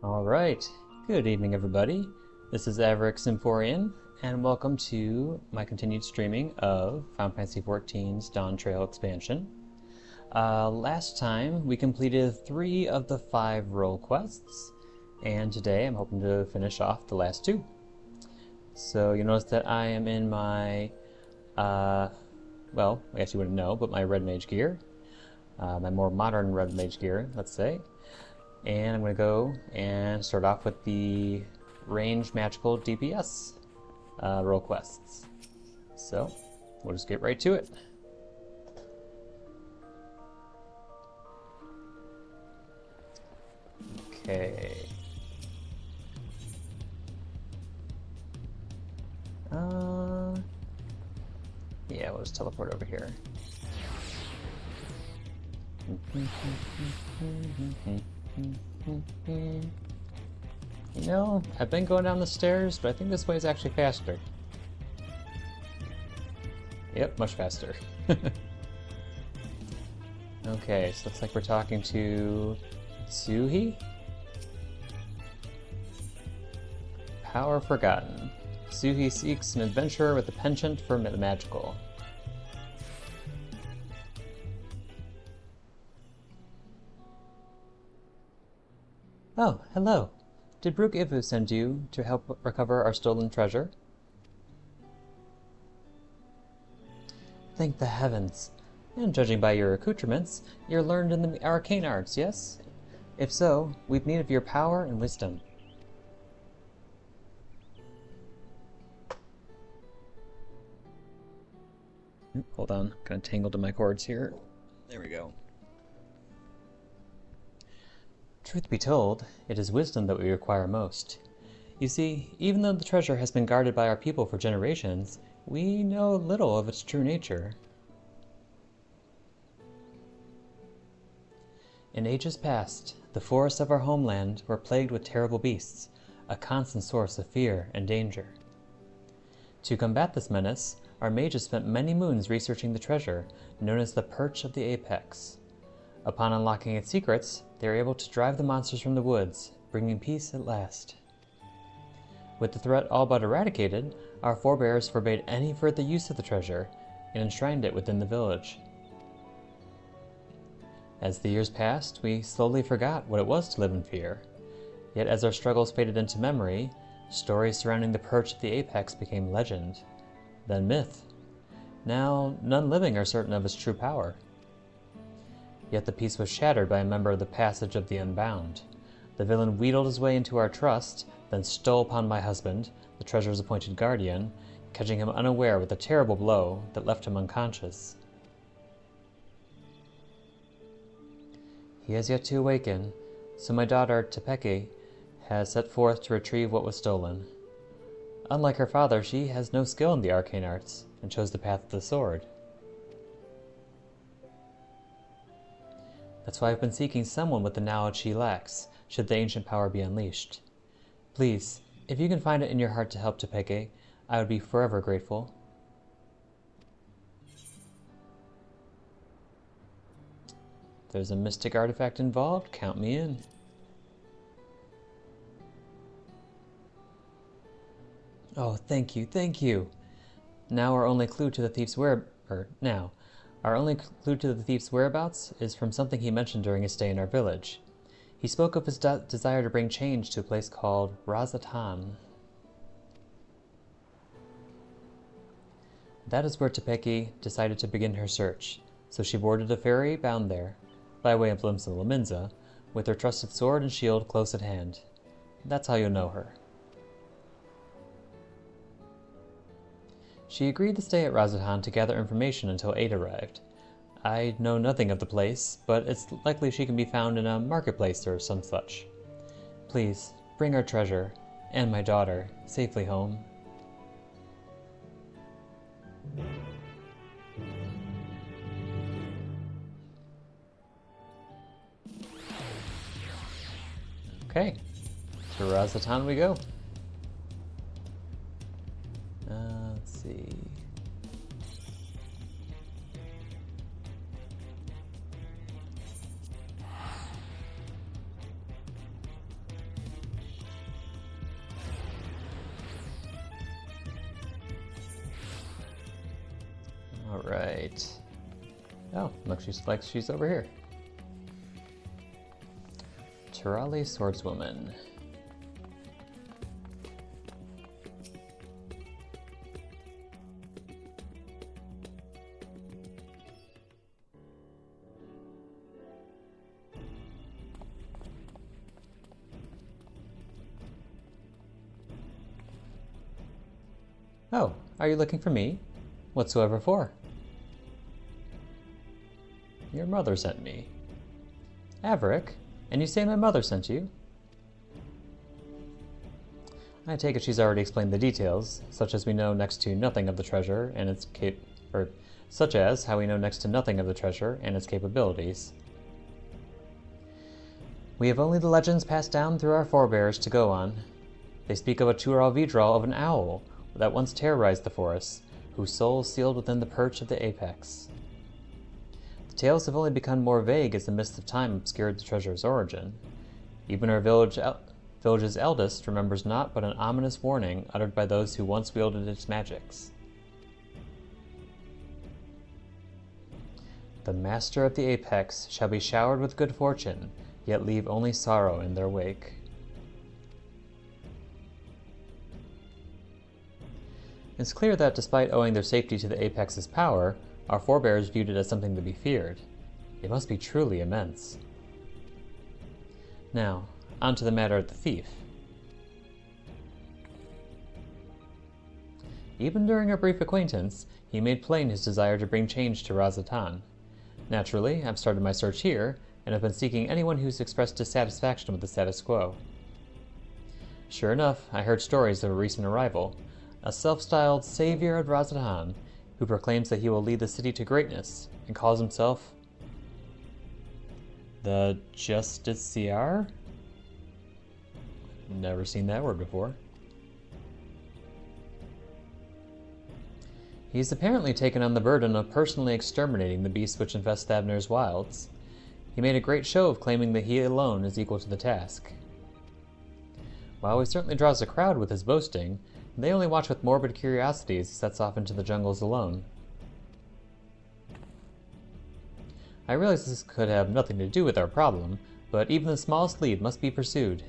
Alright, good evening everybody. This is FFXIV, and welcome to my continued streaming of Final Fantasy XIV's Dawntrail expansion. Last time we completed 3 of the 5 role quests, and today I'm hoping to finish off the last 2. So you notice that I am in my, well, I guess you wouldn't know, but my red mage gear. My more modern red mage gear, let's say. And I'm going to go and start off with the ranged magical DPS role quests. So we'll just get right to it. Okay. Yeah, we'll just teleport over here. You know, I've been going down the stairs, but I think this way is actually faster. Yep, much faster. Okay, so looks like we're talking to Suhi? Power Forgotten. Suhi seeks an adventurer with a penchant for the magical. Oh, hello. Did Brook Ivu send you to help recover our stolen treasure? Thank the heavens. And judging by your accoutrements, you're learned in the arcane arts, yes? If so, we've need of your power and wisdom. Hold on, kind of tangled in my cords here. There we go. Truth be told, it is wisdom that we require most. You see, even though the treasure has been guarded by our people for generations, we know little of its true nature. In ages past, the forests of our homeland were plagued with terrible beasts, a constant source of fear and danger. To combat this menace, our mages spent many moons researching the treasure, known as the Perch of the Apex. Upon unlocking its secrets, they were able to drive the monsters from the woods, bringing peace at last. With the threat all but eradicated, our forebears forbade any further use of the treasure and enshrined it within the village. As the years passed, we slowly forgot what it was to live in fear. Yet as our struggles faded into memory, stories surrounding the Perch of the Apex became legend, then myth. Now, none living are certain of its true power. Yet the peace was shattered by a member of the Passage of the Unbound. The villain wheedled his way into our trust, then stole upon my husband, the treasure's appointed guardian, catching him unaware with a terrible blow that left him unconscious. He has yet to awaken, so my daughter, Tepeke, has set forth to retrieve what was stolen. Unlike her father, she has no skill in the arcane arts, and chose the path of the sword. That's why I've been seeking someone with the knowledge she lacks, should the ancient power be unleashed. Please, if you can find it in your heart to help Tepeke, I would be forever grateful. If there's a mystic artifact involved, count me in. Oh, thank you, thank you! Now our only clue to the thief's Our only clue to the thief's whereabouts is from something he mentioned during his stay in our village. He spoke of his desire to bring change to a place called Razatan. That is where Tepeke decided to begin her search, so she boarded a ferry bound there, by way of Laminza, with her trusted sword and shield close at hand. That's how you'll know her. She agreed to stay at Razatan to gather information until aid arrived. I know nothing of the place, but it's likely she can be found in a marketplace or some such. Please, bring our treasure, and my daughter, safely home. Okay, to Razatan we go. Let's see. Alright. Oh, looks like she's over here. Tirali Swordswoman. Oh, are you looking for me? Whatsoever for? Your mother sent me. Averick? And you say my mother sent you? I take it she's already explained the details, such as we know next to nothing of the treasure and its such as how we know next to nothing of the treasure and its capabilities. We have only the legends passed down through our forebears to go on. They speak of a Tural Vidral of an owl that once terrorized the forests, whose soul sealed within the perch of the apex. The tales have only become more vague as the mist of time obscured the treasure's origin. Even our village's eldest remembers naught but an ominous warning uttered by those who once wielded its magics. The master of the apex shall be showered with good fortune, yet leave only sorrow in their wake. It's clear that despite owing their safety to the apex's power, our forebears viewed it as something to be feared. It must be truly immense. Now, on to the matter of the thief. Even during our brief acquaintance, he made plain his desire to bring change to Razatan. Naturally, I've started my search here, and have been seeking anyone who's expressed dissatisfaction with the status quo. Sure enough, I heard stories of a recent arrival, a self-styled savior of Razatan, who proclaims that he will lead the city to greatness, and calls himself the Justiciar? Never seen that word before. He's apparently taken on the burden of personally exterminating the beasts which infest Thavner's wilds. He made a great show of claiming that he alone is equal to the task. While he certainly draws a crowd with his boasting, they only watch with morbid curiosity as he sets off into the jungles alone. I realize this could have nothing to do with our problem, but even the smallest lead must be pursued.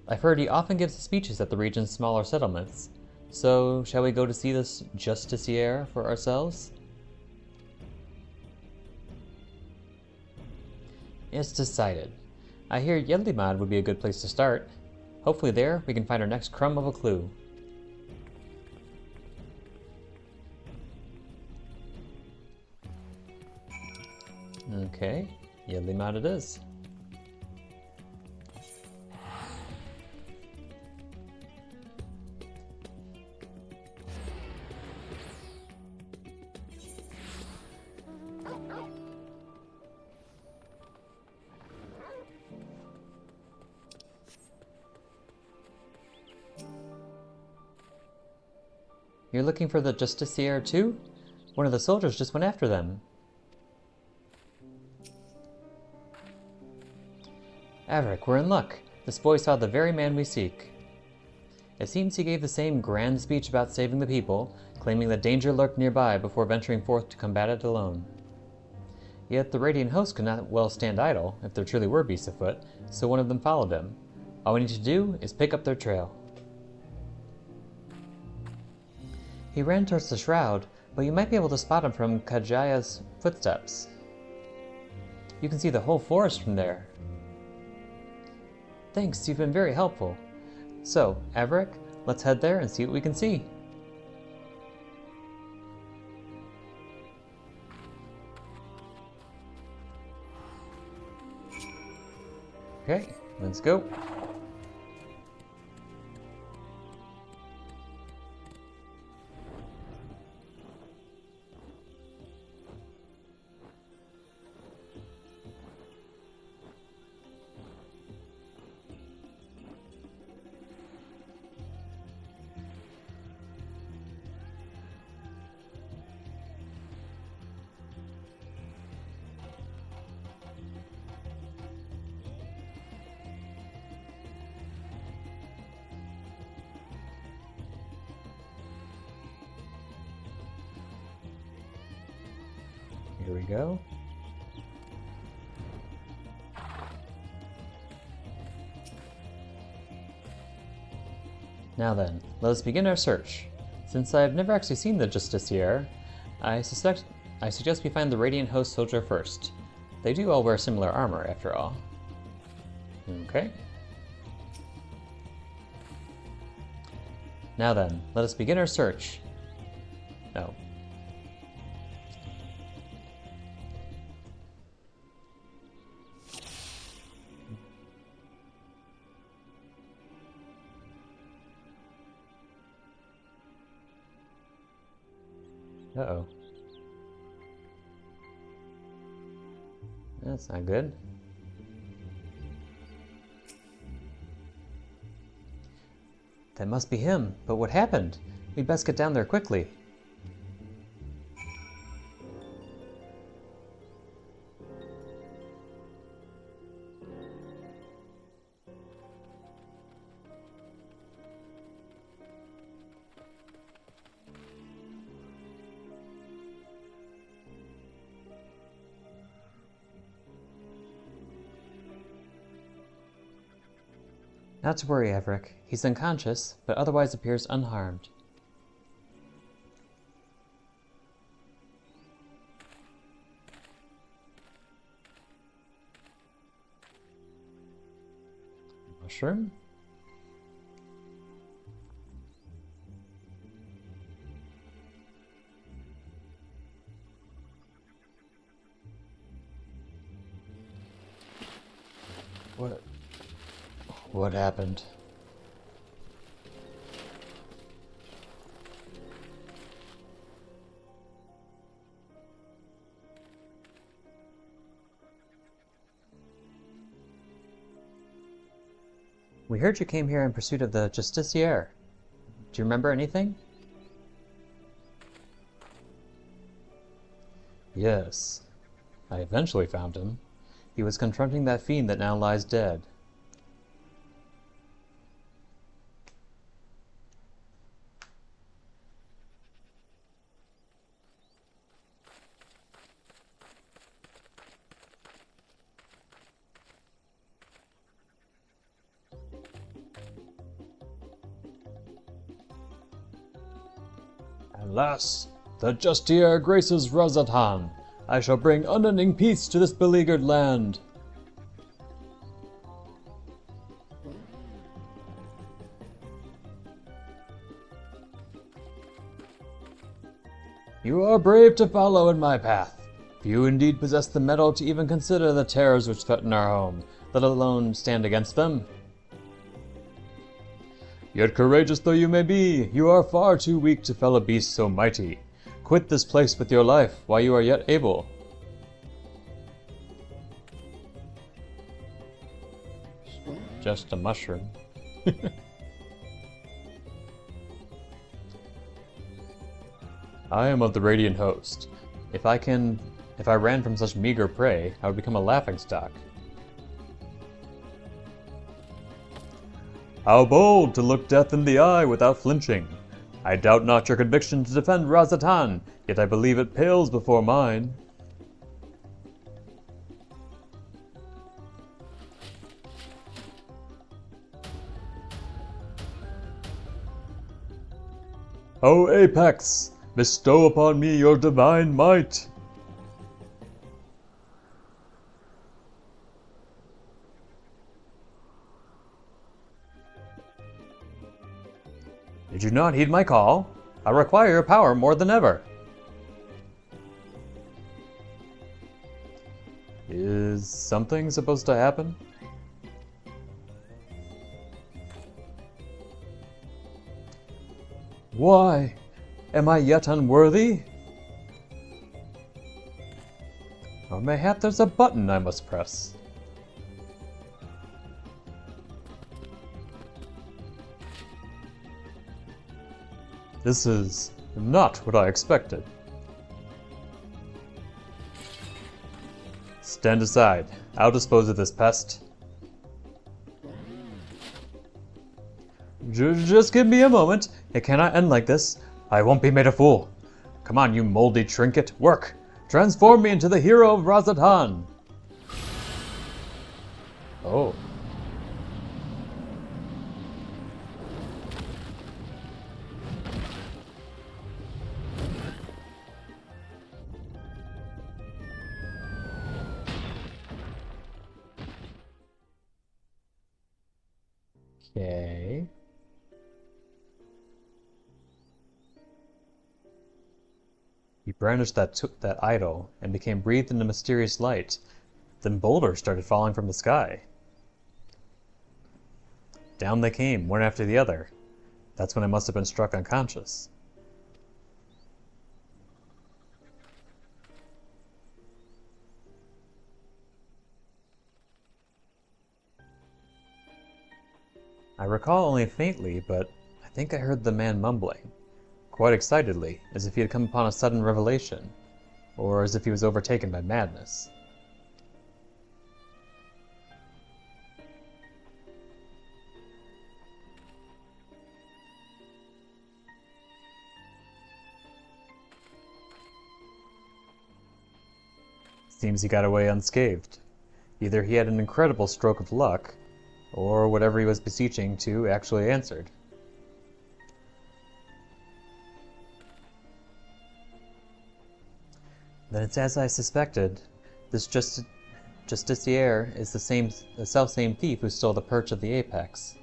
I've heard he often gives speeches at the region's smaller settlements, so shall we go to see this justiciar for ourselves? It's decided. I hear Yedlimad would be a good place to start. Hopefully there we can find our next crumb of a clue. Okay, Yedlimad it is. You're looking for the Justiciar too? One of the soldiers just went after them. Averick, we're in luck. This boy saw the very man we seek. It seems he gave the same grand speech about saving the people, claiming that danger lurked nearby before venturing forth to combat it alone. Yet the Radiant host could not well stand idle, if there truly were beasts afoot, so one of them followed him. All we need to do is pick up their trail. He ran towards the shroud, but you might be able to spot him from Kajaya's footsteps. You can see the whole forest from there. Thanks, you've been very helpful. So, Averick, let's head there and see what we can see. Okay, let's go. Here we go. Now then, let us begin our search. Since I have never actually seen the Justiciar, I suggest we find the Radiant Host Soldier first. They do all wear similar armor, after all. Okay. Now then, let us begin our search. No. Uh-oh. That's not good. That must be him, but what happened? We'd best get down there quickly. Not to worry, Everick. He's unconscious, but otherwise appears unharmed. Mushroom? What happened? We heard you came here in pursuit of the Justiciar. Do you remember anything? Yes. I eventually found him. He was confronting that fiend that now lies dead. Alas, the Justiciar graces Razatan. I shall bring unending peace to this beleaguered land. You are brave to follow in my path. Few indeed possess the mettle to even consider the terrors which threaten our home, let alone stand against them. Yet courageous though you may be, you are far too weak to fell a beast so mighty. Quit this place with your life while you are yet able. Just a mushroom. I am of the Radiant Host. If I ran from such meager prey, I would become a laughingstock. How bold to look death in the eye without flinching. I doubt not your conviction to defend Razatan, yet I believe it pales before mine. O Apex, bestow upon me your divine might. Did you not heed my call? I require your power more than ever. Is something supposed to happen? Why? Am I yet unworthy? Or mayhap there's a button I must press. This is not what I expected. Stand aside. I'll dispose of this pest. Just give me a moment. It cannot end like this. I won't be made a fool. Come on, you moldy trinket. Work. Transform me into the hero of Razatan! Oh. Okay. He brandished that idol and became breathed into mysterious light. Then boulders started falling from the sky. Down they came, one after the other. That's when I must have been struck unconscious. I recall only faintly, but I think I heard the man mumbling, quite excitedly, as if he had come upon a sudden revelation, or as if he was overtaken by madness. Seems he got away unscathed. Either he had an incredible stroke of luck, or whatever he was beseeching to actually answered. Then it's as I suspected. This Justiciar is the self-same thief who stole the perch of the apex.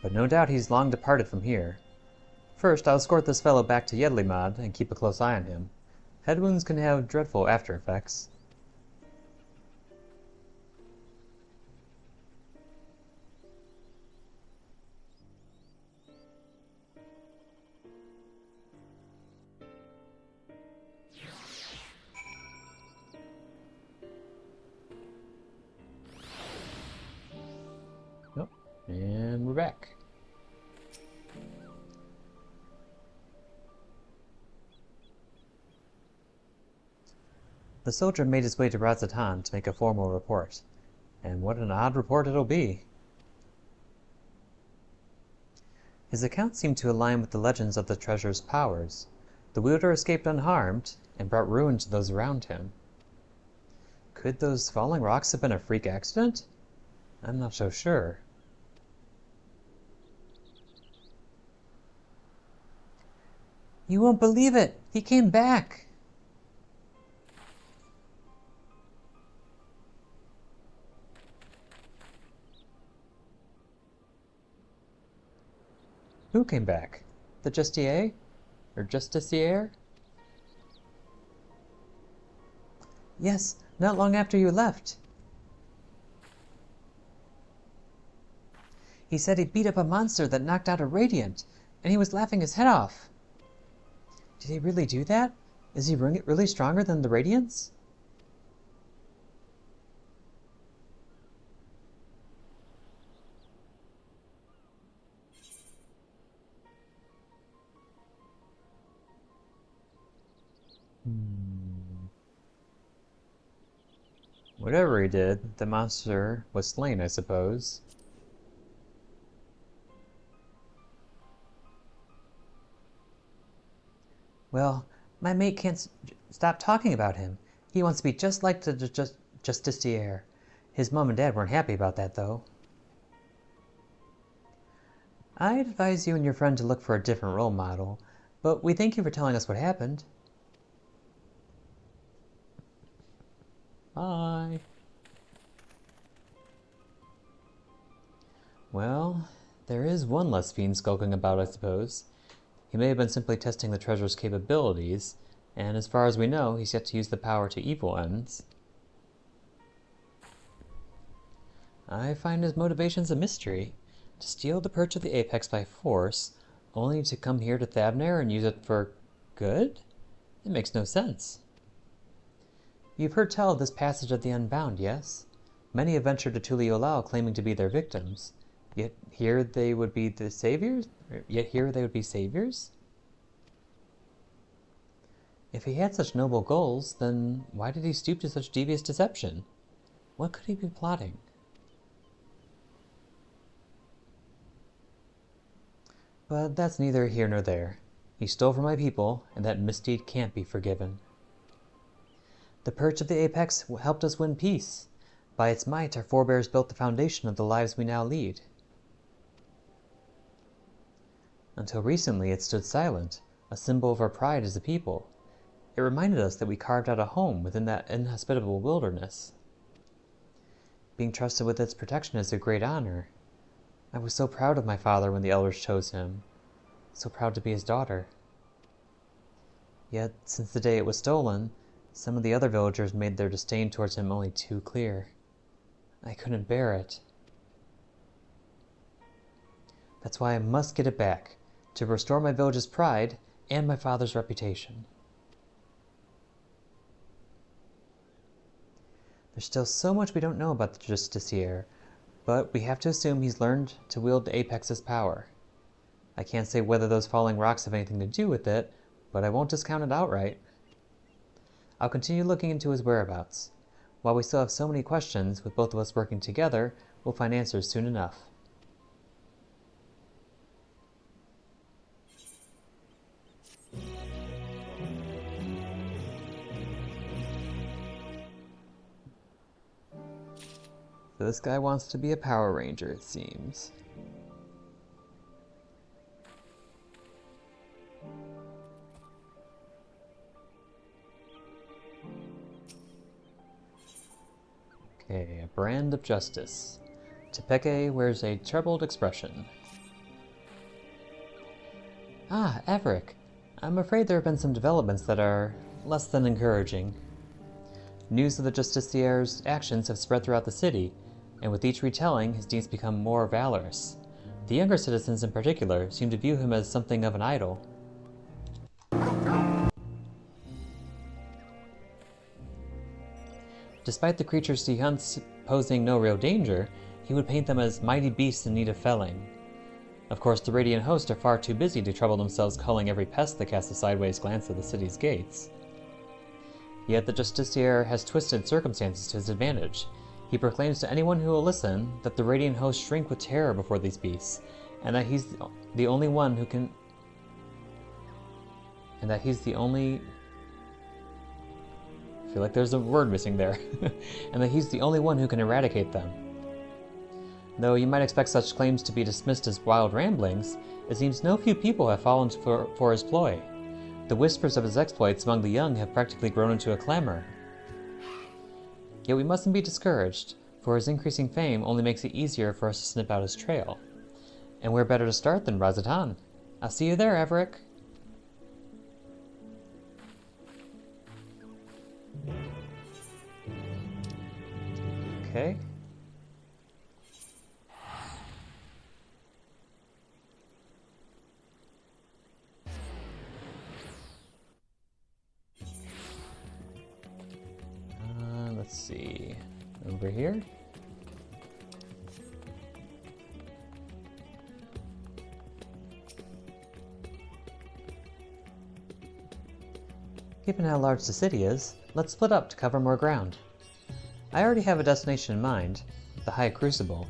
But no doubt he's long departed from here. First, I'll escort this fellow back to Yedlimad and keep a close eye on him. Head wounds can have dreadful after effects. Nope. And we're back. The soldier made his way to Razatan to make a formal report. And what an odd report it'll be. His account seemed to align with the legends of the treasure's powers. The wielder escaped unharmed, and brought ruin to those around him. Could those falling rocks have been a freak accident? I'm not so sure. You won't believe it! He came back! Who came back? The Justiciar? Or Justiciar? Yes, not long after you left. He said he beat up a monster that knocked out a Radiant, and he was laughing his head off. Did he really do that? Is he really stronger than the Radiants? Whatever he did, the monster was slain, I suppose. Well, my mate can't stop talking about him. He wants to be just like the Justiciar. His mom and dad weren't happy about that, though. I'd advise you and your friend to look for a different role model, but we thank you for telling us what happened. Bye. Well, there is one less fiend skulking about, I suppose. He may have been simply testing the treasure's capabilities, and as far as we know, he's yet to use the power to evil ends. I find his motivations a mystery. To steal the perch of the apex by force, only to come here to Thabner and use it for good? It makes no sense. You've heard tell of this passage of the Unbound, yes? Many have ventured to Tuliolao claiming to be their victims, yet here they would be the saviors? If he had such noble goals, then why did he stoop to such devious deception? What could he be plotting? But that's neither here nor there. He stole from my people, and that misdeed can't be forgiven. The Perch of the Apex helped us win peace. By its might, our forebears built the foundation of the lives we now lead. Until recently, it stood silent, a symbol of our pride as a people. It reminded us that we carved out a home within that inhospitable wilderness. Being trusted with its protection is a great honor. I was so proud of my father when the elders chose him. So proud to be his daughter. Yet, since the day it was stolen, some of the other villagers made their disdain towards him only too clear. I couldn't bear it. That's why I must get it back, to restore my village's pride and my father's reputation. There's still so much we don't know about the Justiciar, but we have to assume he's learned to wield the Apex's power. I can't say whether those falling rocks have anything to do with it, but I won't discount it outright. I'll continue looking into his whereabouts. While we still have so many questions, with both of us working together, we'll find answers soon enough. So this guy wants to be a Power Ranger, it seems. Okay, a brand of justice. Tepeke wears a troubled expression. Ah, Everick. I'm afraid there have been some developments that are less than encouraging. News of the Justiciar's actions have spread throughout the city, and with each retelling, his deeds become more valorous. The younger citizens in particular seem to view him as something of an idol. Despite the creatures he hunts posing no real danger, he would paint them as mighty beasts in need of felling. Of course, the Radiant Host are far too busy to trouble themselves culling every pest that casts a sideways glance at the city's gates. Yet the Justiciar has twisted circumstances to his advantage. He proclaims to anyone who will listen that the Radiant Host shrink with terror before these beasts, and that he's the only one who can... I feel like there's a word missing there. And that he's the only one who can eradicate them. Though you might expect such claims to be dismissed as wild ramblings, it seems no few people have fallen for his ploy. The whispers of his exploits among the young have practically grown into a clamor. Yet we mustn't be discouraged, for his increasing fame only makes it easier for us to snip out his trail. And where better to start than Razatan? I'll see you there, Everick. Okay. Let's see. Over here? Given how large the city is, let's split up to cover more ground. I already have a destination in mind, the High Crucible.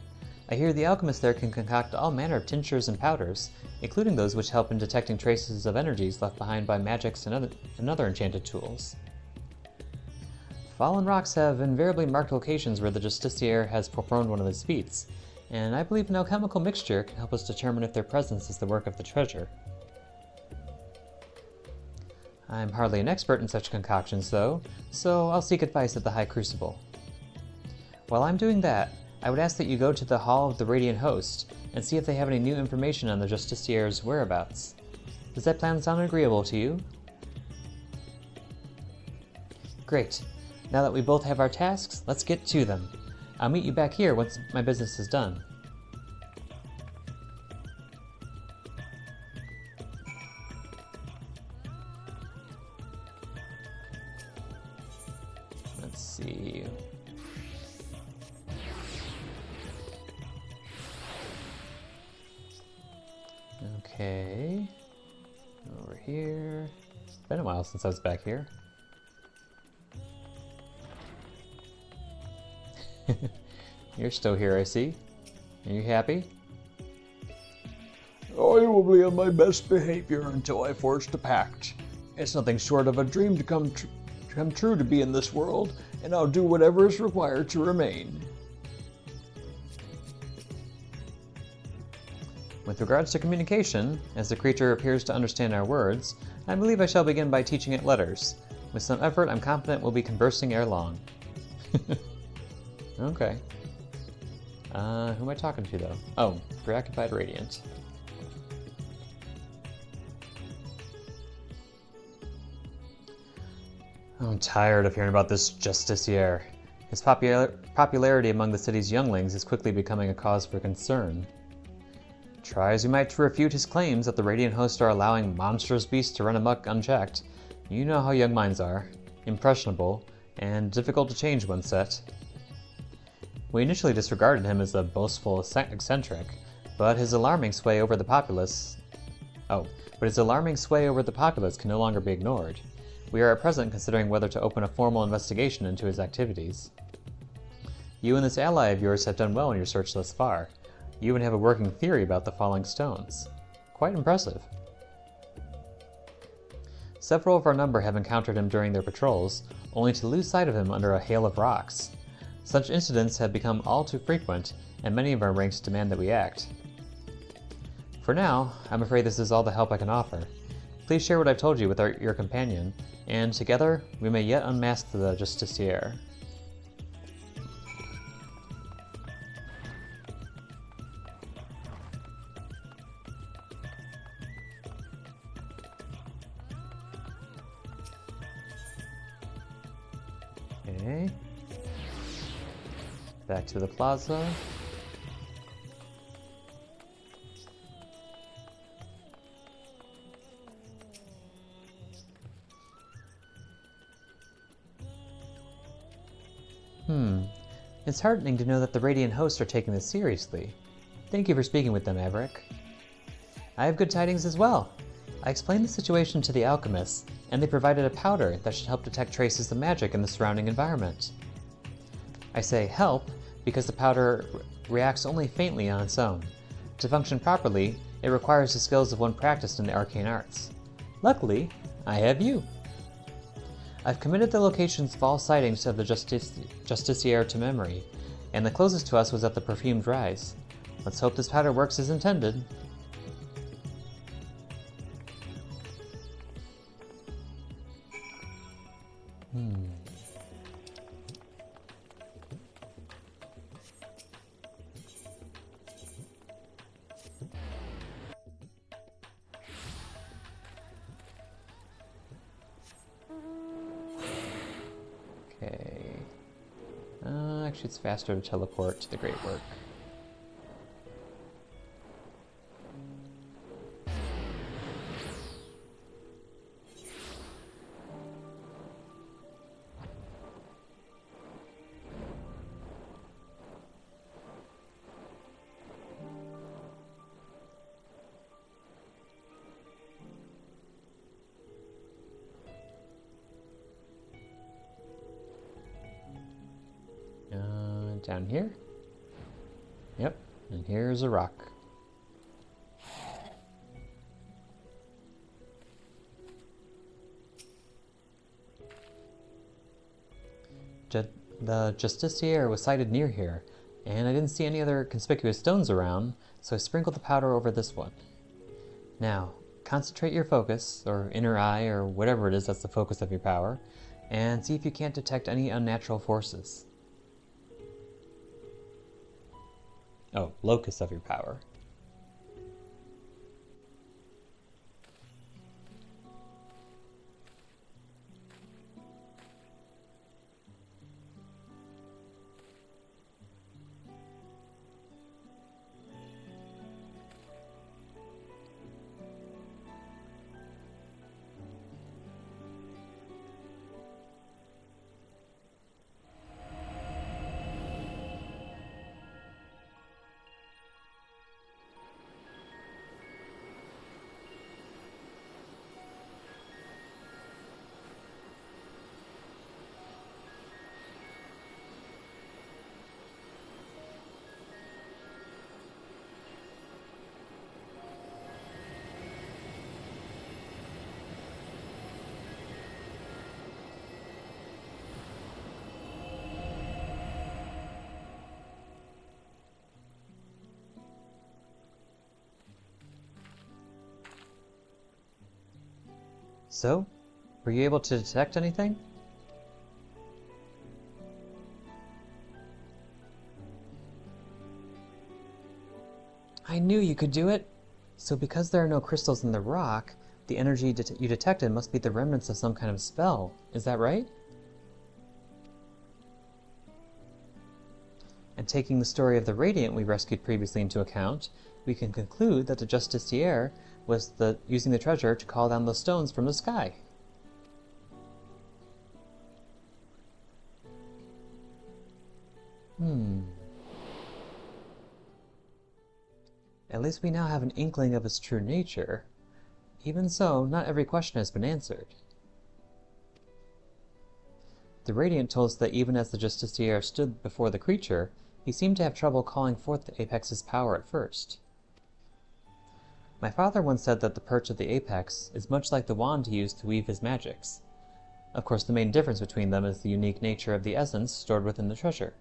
I hear the alchemists there can concoct all manner of tinctures and powders, including those which help in detecting traces of energies left behind by magics and other enchanted tools. Fallen rocks have invariably marked locations where the Justiciar has performed one of his feats, and I believe an alchemical mixture can help us determine if their presence is the work of the treasure. I'm hardly an expert in such concoctions, though, so I'll seek advice at the High Crucible. While I'm doing that, I would ask that you go to the Hall of the Radiant Host and see if they have any new information on the Justiciar's whereabouts. Does that plan sound agreeable to you? Great. Now that we both have our tasks, let's get to them. I'll meet you back here once my business is done. Let's see. Okay. Over here. It's been a while since I was back here. You're still here, I see. Are you happy? I will be on my best behavior until I forge the pact. It's nothing short of a dream to come true to be in this world, and I'll do whatever is required to remain. With regards to communication, as the creature appears to understand our words, I believe I shall begin by teaching it letters. With some effort, I'm confident we'll be conversing ere long. Okay. Who am I talking to, though? Oh, Preoccupied Radiant. I'm tired of hearing about this Justiciar. His popularity among the city's younglings is quickly becoming a cause for concern. Try as you might to refute his claims that the Radiant host are allowing monstrous beasts to run amok unchecked. You know how young minds are. Impressionable, and difficult to change when set. We initially disregarded him as a boastful eccentric, but his alarming sway over the populace... his alarming sway over the populace can no longer be ignored. We are at present considering whether to open a formal investigation into his activities. You and this ally of yours have done well in your search thus far. You even have a working theory about the falling stones. Quite impressive. Several of our number have encountered him during their patrols, only to lose sight of him under a hail of rocks. Such incidents have become all too frequent, and many of our ranks demand that we act. For now, I'm afraid this is all the help I can offer. Please share what I've told you with your companion, and together we may yet unmask the Justiciar. Okay. Back to the plaza. It's heartening to know that the Radiant hosts are taking this seriously. Thank you for speaking with them, Averick. I have good tidings as well. I explained the situation to the alchemists, and they provided a powder that should help detect traces of magic in the surrounding environment. I say help because the powder reacts only faintly on its own. To function properly, it requires the skills of one practiced in the arcane arts. Luckily, I have you. I've committed the location's false sightings of the Justiciar to memory, and the closest to us was at the Perfumed Rise. Let's hope this powder works as intended. Okay. Actually, it's faster to teleport to the Great Work. Down here? Yep, and here's a rock. The Justiciar was sighted near here, and I didn't see any other conspicuous stones around, so I sprinkled the powder over this one. Now, concentrate your focus, or inner eye, or whatever it is that's the focus of your power, and see if you can't detect any unnatural forces. Oh, locus of your power. So, were you able to detect anything? I knew you could do it! So because there are no crystals in the rock, the energy you detected must be the remnants of some kind of spell. Is that right? And taking the story of the Radiant we rescued previously into account, we can conclude that the Justiciar was using the treasure to call down the stones from the sky. At least we now have an inkling of its true nature. Even so, not every question has been answered. The Radiant told us that even as the Justiciar stood before the creature, he seemed to have trouble calling forth the Apex's power at first. My father once said that the perch of the Apex is much like the wand he used to weave his magics. Of course, the main difference between them is the unique nature of the essence stored within the treasure.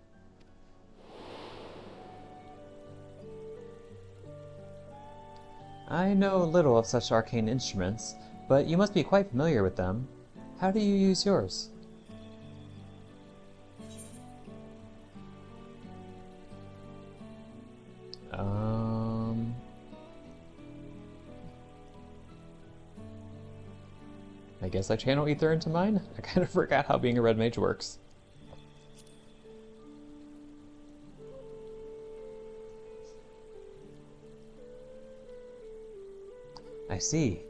I know little of such arcane instruments, but you must be quite familiar with them. How do you use yours? I guess I channel ether into mine? I kind of forgot how being a red mage works. I see.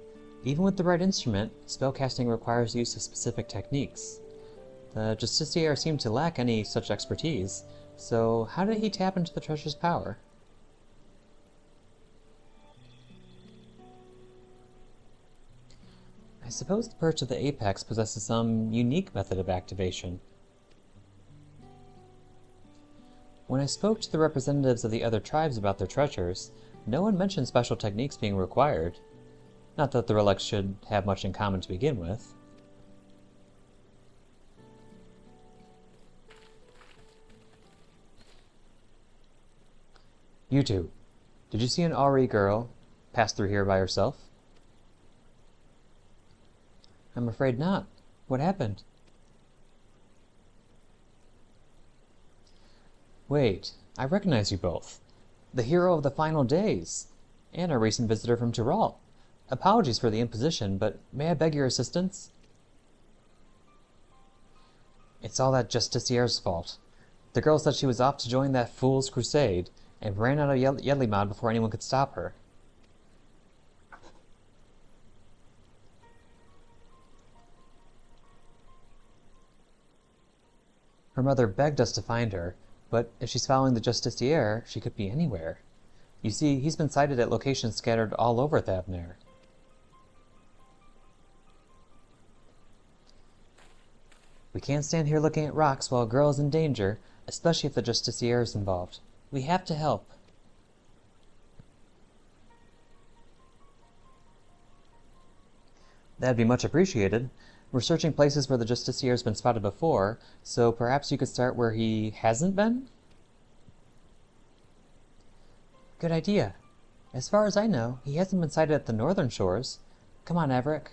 Even with the right instrument, spellcasting requires use of specific techniques. The Justiciar seemed to lack any such expertise, so how did he tap into the treasure's power? I suppose the perch of the Apex possesses some unique method of activation. When I spoke to the representatives of the other tribes about their treasures, no one mentioned special techniques being required. Not that the relics should have much in common to begin with. You two, did you see an Auri girl pass through here by herself? I'm afraid not. What happened? Wait, I recognize you both. The hero of the final days, and a recent visitor from Tyrol. Apologies for the imposition, but may I beg your assistance? It's all that Justiciar's fault. The girl said she was off to join that fool's crusade, and ran out of Yedlimod before anyone could stop her. Her mother begged us to find her, but if she's following the Justiciar, she could be anywhere. You see, he's been sighted at locations scattered all over Thavnair. We can't stand here looking at rocks while a girl is in danger, especially if the Justiciar is involved. We have to help. That'd be much appreciated. We're searching places where the Justiciar's been spotted before, so perhaps you could start where he hasn't been? Good idea. As far as I know, he hasn't been sighted at the northern shores. Come on, Averick.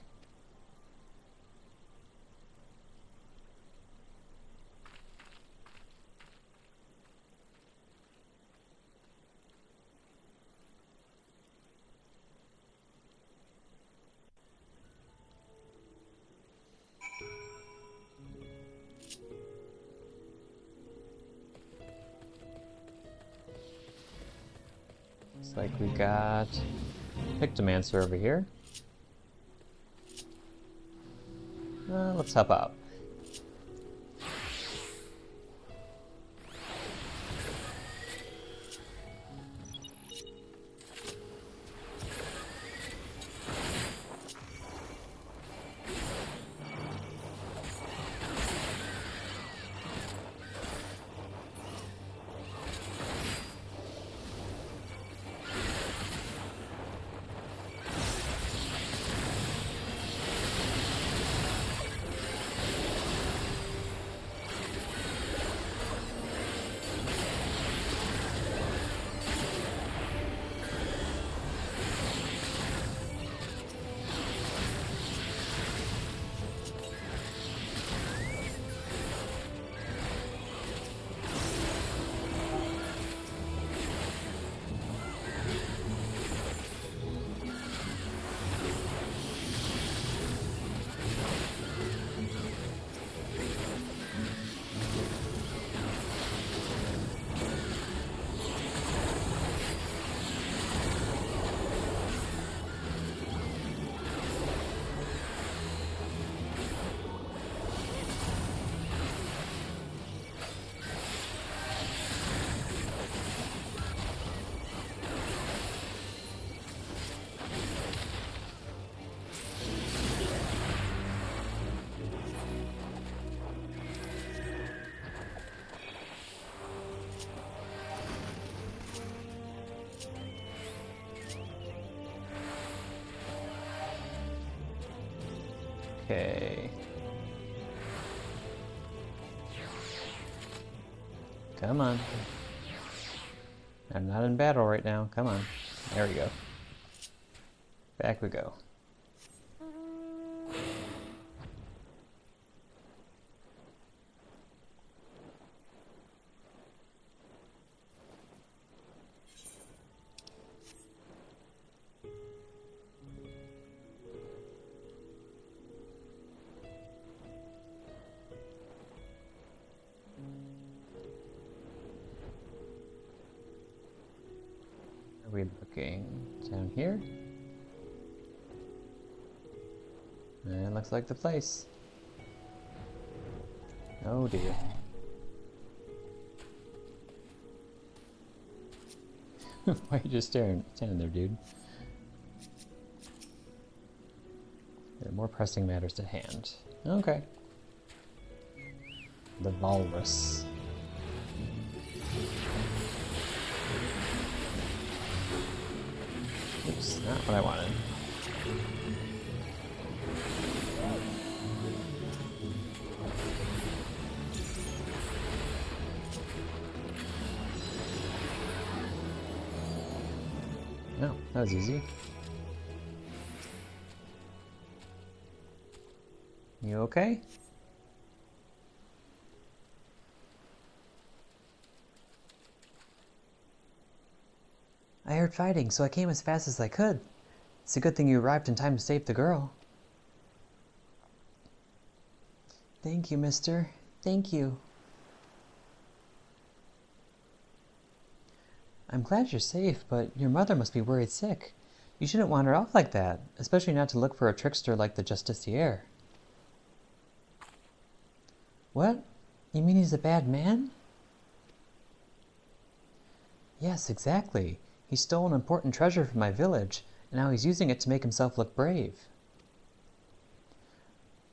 Looks like we got Pictomancer over here. Let's help out. Okay. Come on. I'm not in battle right now. Come on. There we go. Back we go. Are we looking down here? It looks like the place. Oh dear. Why are you just standing there, dude? There are more pressing matters at hand. Okay. The Walrus. Oops, not what I wanted. No, that was easy. You okay? I heard fighting, so I came as fast as I could. It's a good thing you arrived in time to save the girl. Thank you, mister. Thank you. I'm glad you're safe, but your mother must be worried sick. You shouldn't wander off like that, especially not to look for a trickster like the Justiciar. What? You mean he's a bad man? Yes, exactly. He stole an important treasure from my village, and now he's using it to make himself look brave.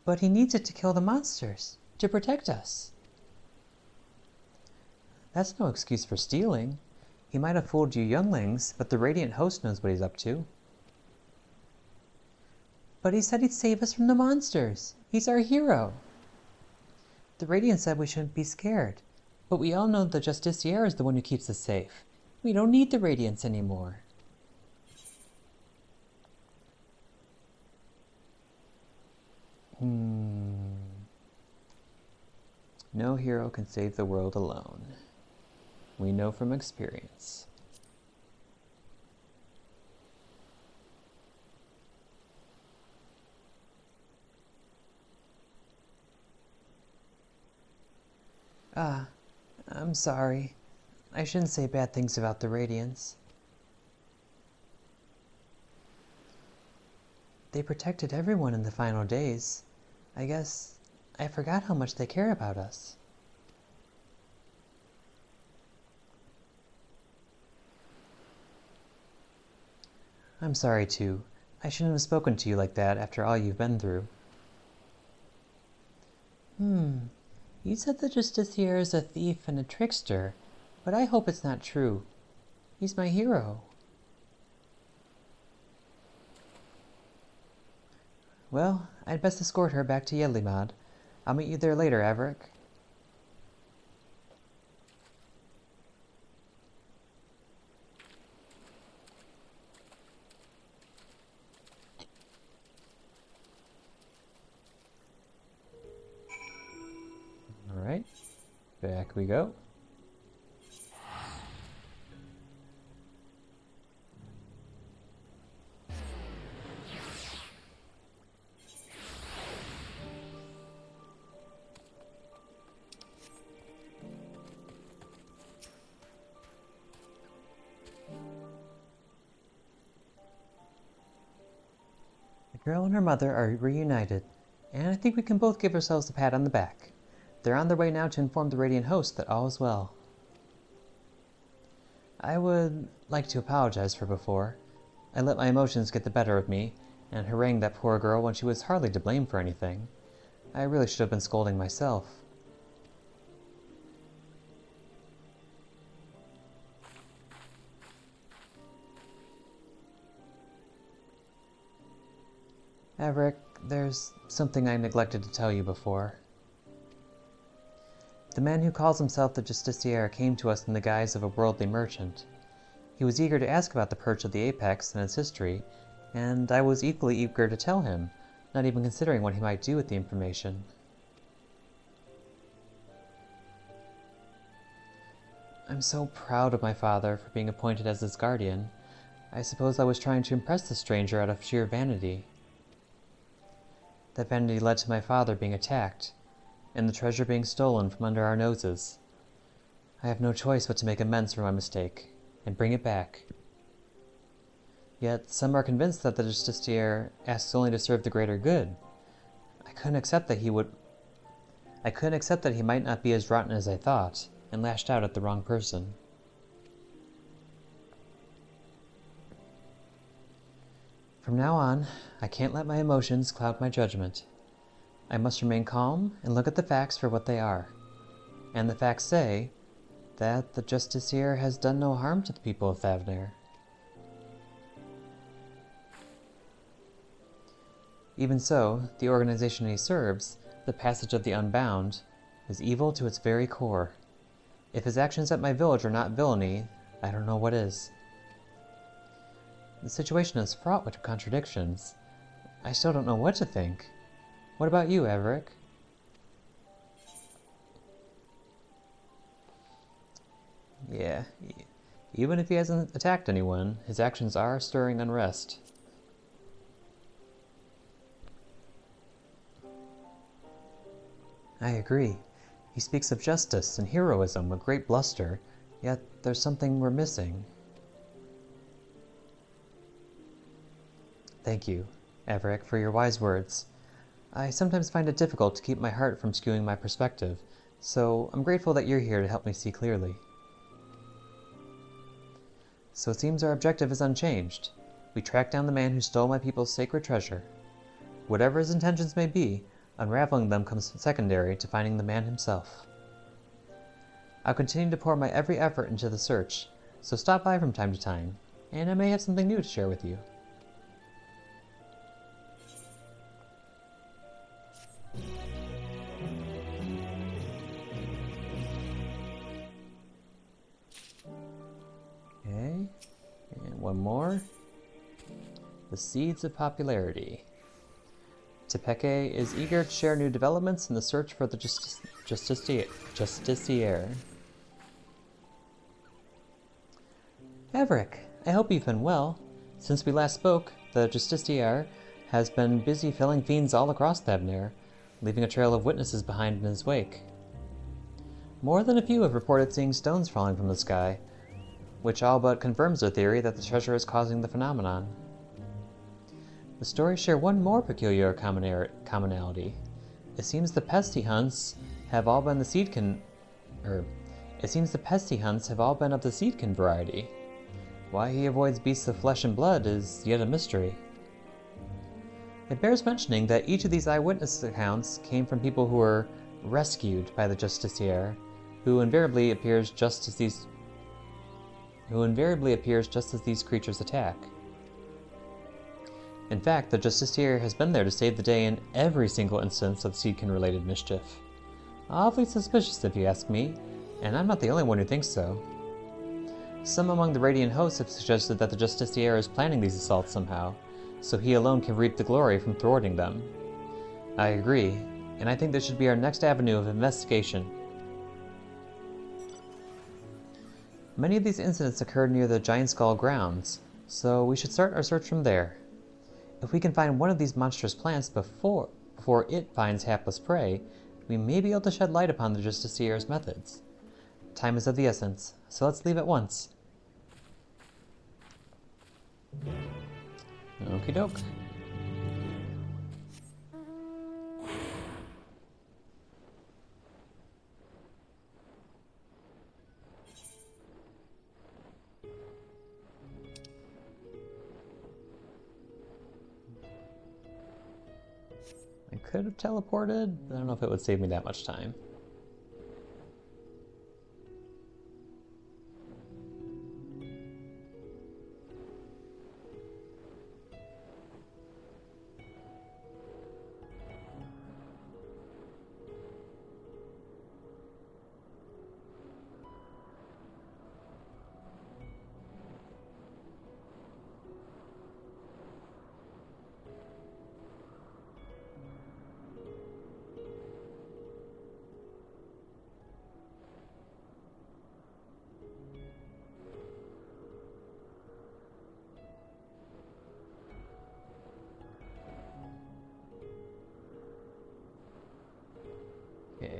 But he needs it to kill the monsters, to protect us. That's no excuse for stealing. He might have fooled you younglings, but the Radiant Host knows what he's up to. But he said he'd save us from the monsters. He's our hero. The Radiant said we shouldn't be scared, but we all know the Justiciar is the one who keeps us safe. We don't need the Radiants anymore. No hero can save the world alone. We know from experience. I'm sorry. I shouldn't say bad things about the Radiants. They protected everyone in the final days. I guess I forgot how much they care about us. I'm sorry too. I shouldn't have spoken to you like that after all you've been through. You said the Justiciar is a thief and a trickster, but I hope it's not true. He's my hero. Well, I'd best escort her back to Yedlimad. I'll meet you there later, Averick. Alright, back we go. The girl and her mother are reunited, and I think we can both give ourselves a pat on the back. They're on their way now to inform the Radiant Host that all is well. I would like to apologize for before. I let my emotions get the better of me, and harangued that poor girl when she was hardly to blame for anything. I really should have been scolding myself. Averick, There's something I neglected to tell you before. The man who calls himself the Justiciar came to us in the guise of a worldly merchant. He was eager to ask about the Perch of the Apex and its history, and I was equally eager to tell him, not even considering what he might do with the information. I'm so proud of my father for being appointed as his guardian. I suppose I was trying to impress the stranger out of sheer vanity. That vanity led to my father being attacked, and the treasure being stolen from under our noses. I have no choice but to make amends for my mistake, and bring it back. Yet some are convinced that the Justiciar asks only to serve the greater good. I couldn't accept that he might not be as rotten as I thought, and lashed out at the wrong person. From now on, I can't let my emotions cloud my judgment. I must remain calm and look at the facts for what they are. And the facts say that the Justiciar has done no harm to the people of Thavnair. Even so, the organization he serves, the Passage of the Unbound, is evil to its very core. If his actions at my village are not villainy, I don't know what is. The situation is fraught with contradictions. I still don't know what to think. What about you, Everick? Yeah, even if he hasn't attacked anyone, his actions are stirring unrest. I agree. He speaks of justice and heroism with great bluster, yet there's something we're missing. Thank you, Everick, for your wise words. I sometimes find it difficult to keep my heart from skewing my perspective, so I'm grateful that you're here to help me see clearly. So it seems our objective is unchanged. We track down the man who stole my people's sacred treasure. Whatever his intentions may be, unraveling them comes secondary to finding the man himself. I'll continue to pour my every effort into the search, so stop by from time to time, and I may have something new to share with you. Okay, and one more. The Seeds of Popularity. Tepeke is eager to share new developments in the search for the Justiciar. Everick, I hope you've been well. Since we last spoke, the Justiciar has been busy felling fiends all across Thavnair, leaving a trail of witnesses behind in his wake. More than a few have reported seeing stones falling from the sky, which all but confirms their theory that the treasure is causing the phenomenon. The stories share one more peculiar commonality. It seems the pesty hunts have all been of the seedkin variety. Why he avoids beasts of flesh and blood is yet a mystery. It bears mentioning that each of these eyewitness accounts came from people who were rescued by the Justiciar, who invariably appears just as these creatures attack. In fact, the Justiciar has been there to save the day in every single instance of Seedkin-related mischief. Awfully suspicious if you ask me, and I'm not the only one who thinks so. Some among the Radiant hosts have suggested that the Justiciar is planning these assaults somehow, so he alone can reap the glory from thwarting them. I agree, and I think this should be our next avenue of investigation. Many of these incidents occurred near the Giant Skull grounds, so we should start our search from there. If we can find one of these monstrous plants before it finds hapless prey, we may be able to shed light upon the Justiciar's methods. Time is of the essence, so let's leave at once. Okie doke. I could have teleported, but I don't know if it would save me that much time.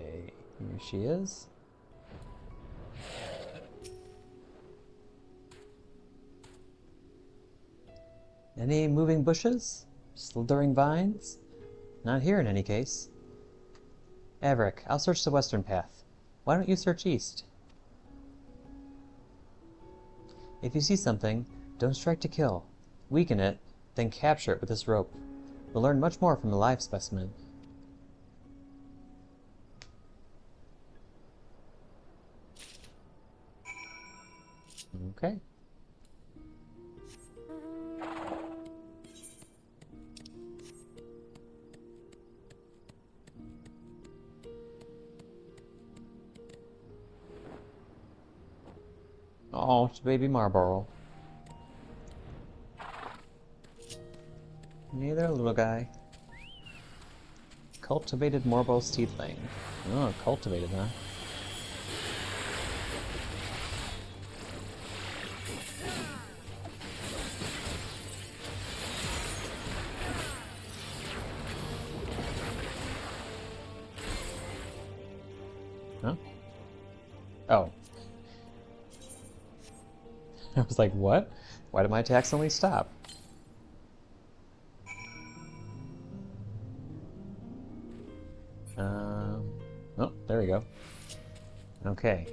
Okay, here she is. Any moving bushes? Slithering vines? Not here in any case. Averick, I'll search the western path. Why don't you search east? If you see something, don't strike to kill. Weaken it, then capture it with this rope. We'll learn much more from a live specimen. Okay. Oh, it's baby Marlboro. Neither little guy. Cultivated Marlboro seedling. Oh, cultivated, huh? Huh? Oh. I was like, what? Why did my attacks only stop? Oh, there we go. Okay.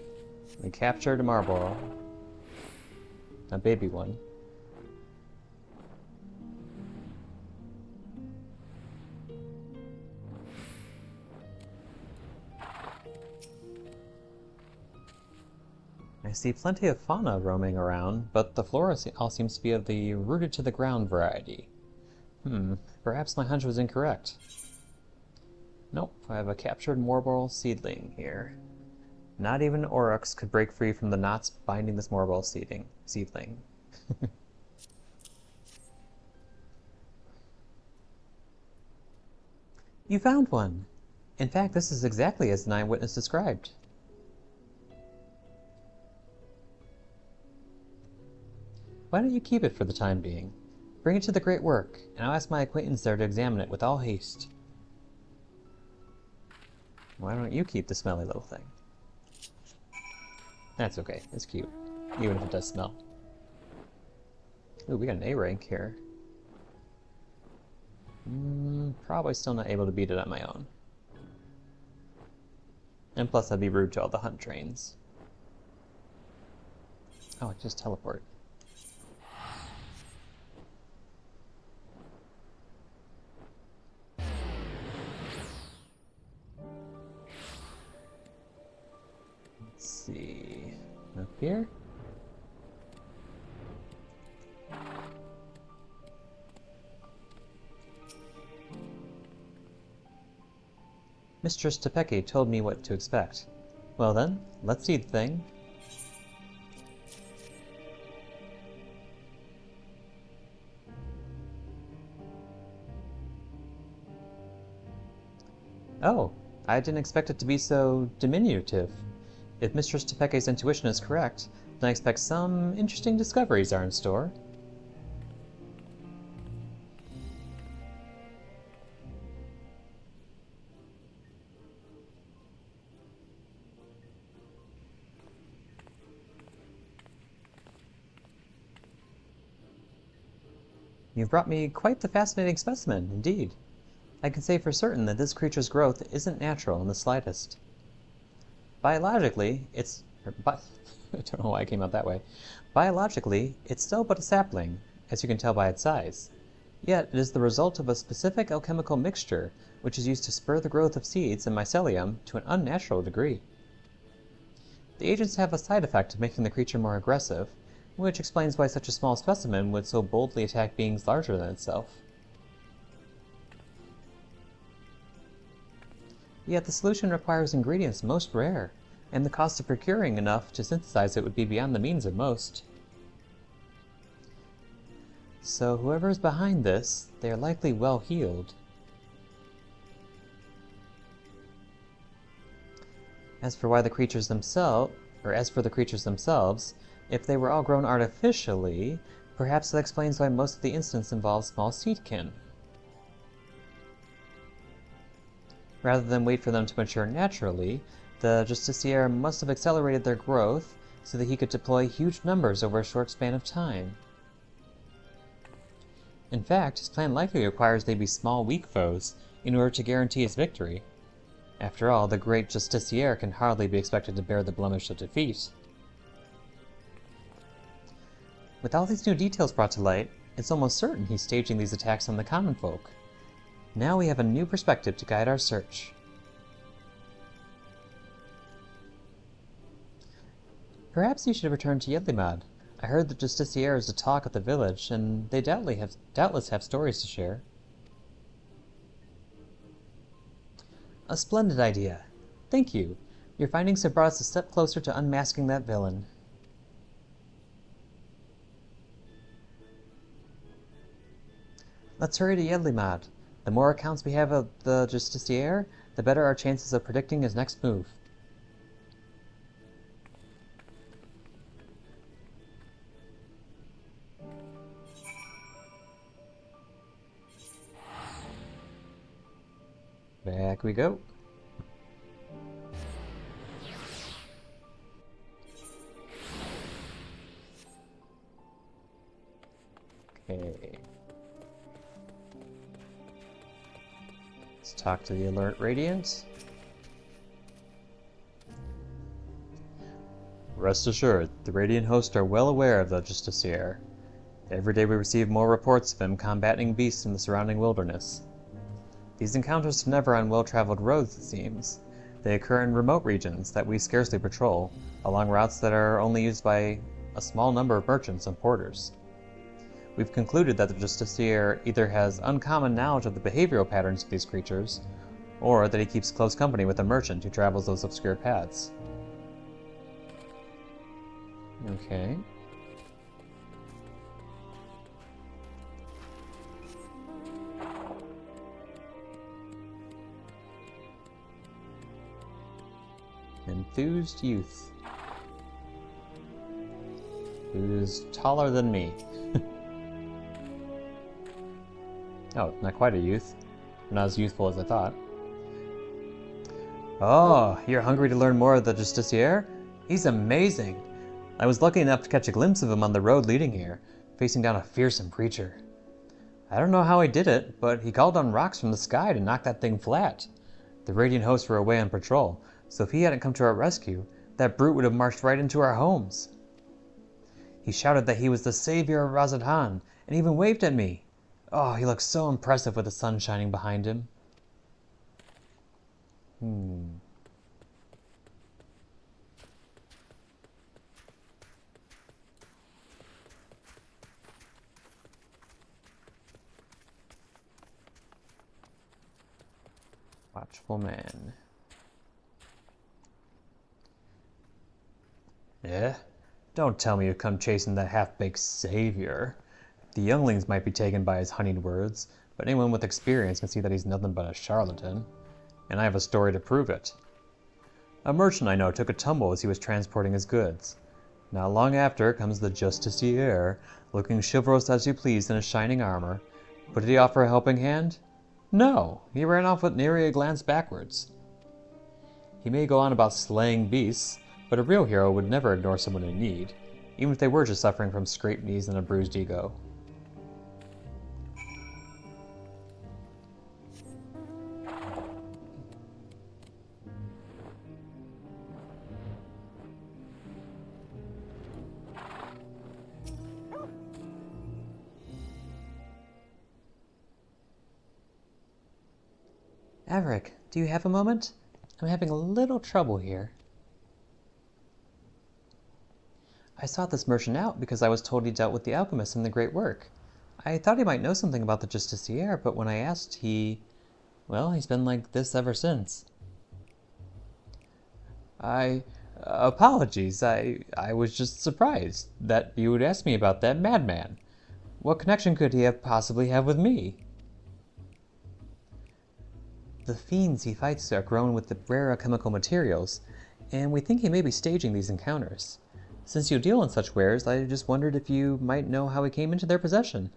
We captured a Marlboro. A baby one. I see plenty of fauna roaming around, but the flora all seems to be of the rooted to the ground variety. Perhaps my hunch was incorrect. Nope, I have a captured Marlboro seedling here. Not even Oryx could break free from the knots binding this Marlboro seedling. You found one! In fact, this is exactly as the Nine Witness described. Why don't you keep it for the time being? Bring it to the Great Work, and I'll ask my acquaintance there to examine it with all haste. Why don't you keep the smelly little thing? That's okay, it's cute, even if it does smell. Ooh, we got an A rank here. Probably still not able to beat it on my own. And plus I'd be rude to all the hunt trains. Oh, I just teleport. Let's see. Up here? Mistress Tepeki told me what to expect. Well then, let's see the thing. Oh, I didn't expect it to be so diminutive. If Mistress Tepeke's intuition is correct, then I expect some interesting discoveries are in store. You've brought me quite the fascinating specimen, indeed. I can say for certain that this creature's growth isn't natural in the slightest. Biologically, I don't know why I came out that way. Biologically, it's still but a sapling, as you can tell by its size. Yet it is the result of a specific alchemical mixture, which is used to spur the growth of seeds and mycelium to an unnatural degree. The agents have a side effect of making the creature more aggressive, which explains why such a small specimen would so boldly attack beings larger than itself. Yet the solution requires ingredients most rare, and the cost of procuring enough to synthesize it would be beyond the means of most. So whoever is behind this, they are likely well heeled. As for the creatures themselves, if they were all grown artificially, perhaps that explains why most of the instance involves small seedkin. Rather than wait for them to mature naturally, the Justiciar must have accelerated their growth so that he could deploy huge numbers over a short span of time. In fact, his plan likely requires they be small, weak foes in order to guarantee his victory. After all, the great Justiciar can hardly be expected to bear the blemish of defeat. With all these new details brought to light, it's almost certain he's staging these attacks on the common folk. Now we have a new perspective to guide our search. Perhaps you should return to Yedlimad. I heard the Justiciars to talk at the village, and they doubtless have stories to share. A splendid idea. Thank you. Your findings have brought us a step closer to unmasking that villain. Let's hurry to Yedlimad. The more accounts we have of the Justiciar, the better our chances of predicting his next move. Back we go. Okay. Let's talk to the Alert Radiant. Rest assured, the Radiant host are well aware of the Justiciar. Every day we receive more reports of him combating beasts in the surrounding wilderness. These encounters are never on well-traveled roads, it seems. They occur in remote regions that we scarcely patrol, along routes that are only used by a small number of merchants and porters. We've concluded that the Justiciar either has uncommon knowledge of the behavioral patterns of these creatures, or that he keeps close company with a merchant who travels those obscure paths. Okay. Enthused youth. Who's taller than me. Oh, not quite a youth. Not as youthful as I thought. Oh, you're hungry to learn more of the Justiciar? He's amazing! I was lucky enough to catch a glimpse of him on the road leading here, facing down a fearsome creature. I don't know how he did it, but he called on rocks from the sky to knock that thing flat. The Radiant hosts were away on patrol, so if he hadn't come to our rescue, that brute would have marched right into our homes. He shouted that he was the savior of Razadhan, and even waved at me. Oh, he looked so impressive with the sun shining behind him. Watchful man. Yeah? Don't tell me you've come chasing that half-baked savior. The younglings might be taken by his honeyed words, but anyone with experience can see that he's nothing but a charlatan. And I have a story to prove it. A merchant I know took a tumble as he was transporting his goods. Not long after comes the Justiciar, looking chivalrous as you please in his shining armor. But did he offer a helping hand? No, he ran off with nary a glance backwards. He may go on about slaying beasts, but a real hero would never ignore someone in need, even if they were just suffering from scraped knees and a bruised ego. Averick, do you have a moment? I'm having a little trouble here. I sought this merchant out because I was told he dealt with the alchemists in the Great Work. I thought he might know something about the Justiciar, but when I asked, well, he's been like this ever since. Apologies, I was just surprised that you would ask me about that madman. What connection could he possibly have with me? The fiends he fights are grown with the rare chemical materials, and we think he may be staging these encounters. Since you deal in such wares, I just wondered if you might know how he came into their possession.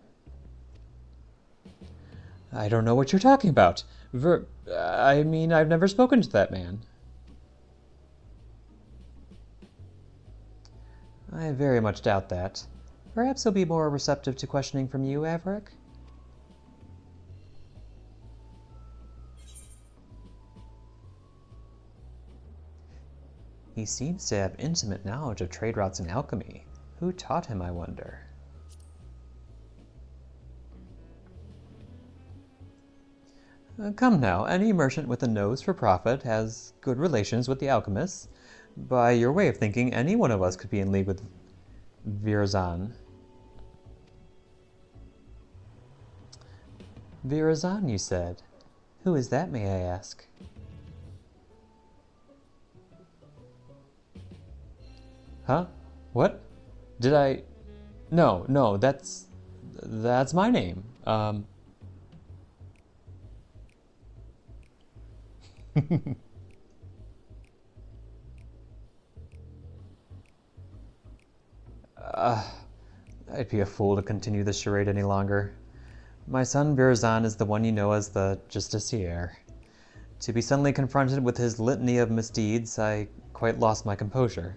I don't know what you're talking about. I mean, I've never spoken to that man. I very much doubt that. Perhaps he'll be more receptive to questioning from you, Averick? He seems to have intimate knowledge of trade routes and alchemy. Who taught him, I wonder? Come now, any merchant with a nose for profit has good relations with the alchemists. By your way of thinking, any one of us could be in league with Virazan. Virazan, you said. Who is that, may I ask? Huh? What? Did I... No, that's my name. I'd be a fool to continue this charade any longer. My son Virazan is the one you know as the Justiciar. To be suddenly confronted with his litany of misdeeds, I quite lost my composure.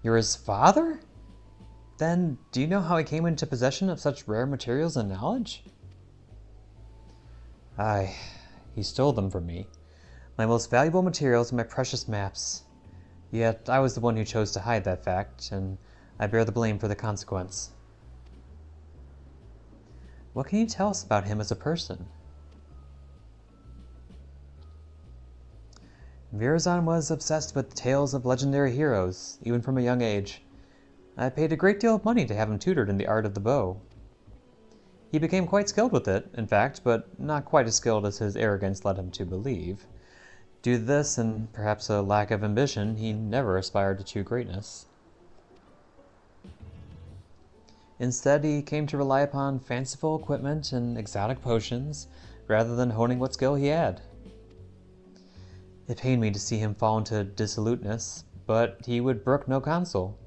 You're his father? Then, do you know how he came into possession of such rare materials and knowledge? Aye, he stole them from me. My most valuable materials and my precious maps. Yet I was the one who chose to hide that fact, and I bear the blame for the consequence. What can you tell us about him as a person? Virazan was obsessed with tales of legendary heroes, even from a young age. I paid a great deal of money to have him tutored in the art of the bow. He became quite skilled with it, in fact, but not quite as skilled as his arrogance led him to believe. Due to this, and perhaps a lack of ambition, he never aspired to true greatness. Instead, he came to rely upon fanciful equipment and exotic potions, rather than honing what skill he had. It pained me to see him fall into dissoluteness, but he would brook no counsel.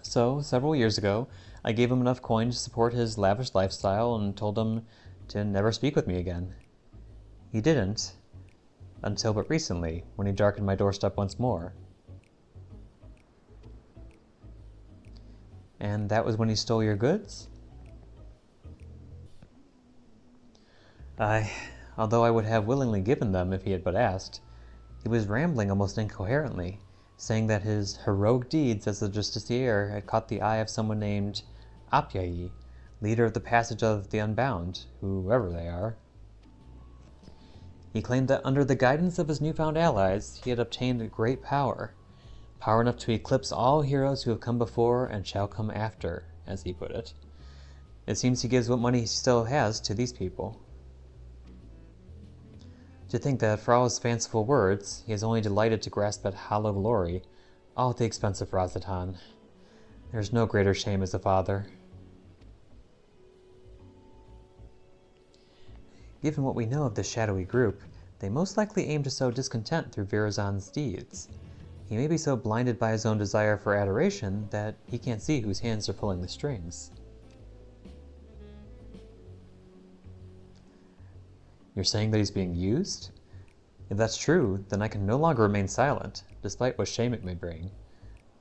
So, several years ago, I gave him enough coin to support his lavish lifestyle and told him to never speak with me again. He didn't, until but recently, when he darkened my doorstep once more. And that was when he stole your goods? Although I would have willingly given them if he had but asked, he was rambling almost incoherently, saying that his heroic deeds as a justiciar had caught the eye of someone named Apyai, leader of the passage of the Unbound, whoever they are. He claimed that under the guidance of his newfound allies, he had obtained great power enough to eclipse all heroes who have come before and shall come after, as he put it. It seems he gives what money he still has to these people. To think that for all his fanciful words, he is only delighted to grasp at hollow glory, all at the expense of Razatan. There's no greater shame as a father. Given what we know of this shadowy group, they most likely aim to sow discontent through Virazan's deeds. He may be so blinded by his own desire for adoration that he can't see whose hands are pulling the strings. You're saying that he's being used? If that's true, then I can no longer remain silent, despite what shame it may bring.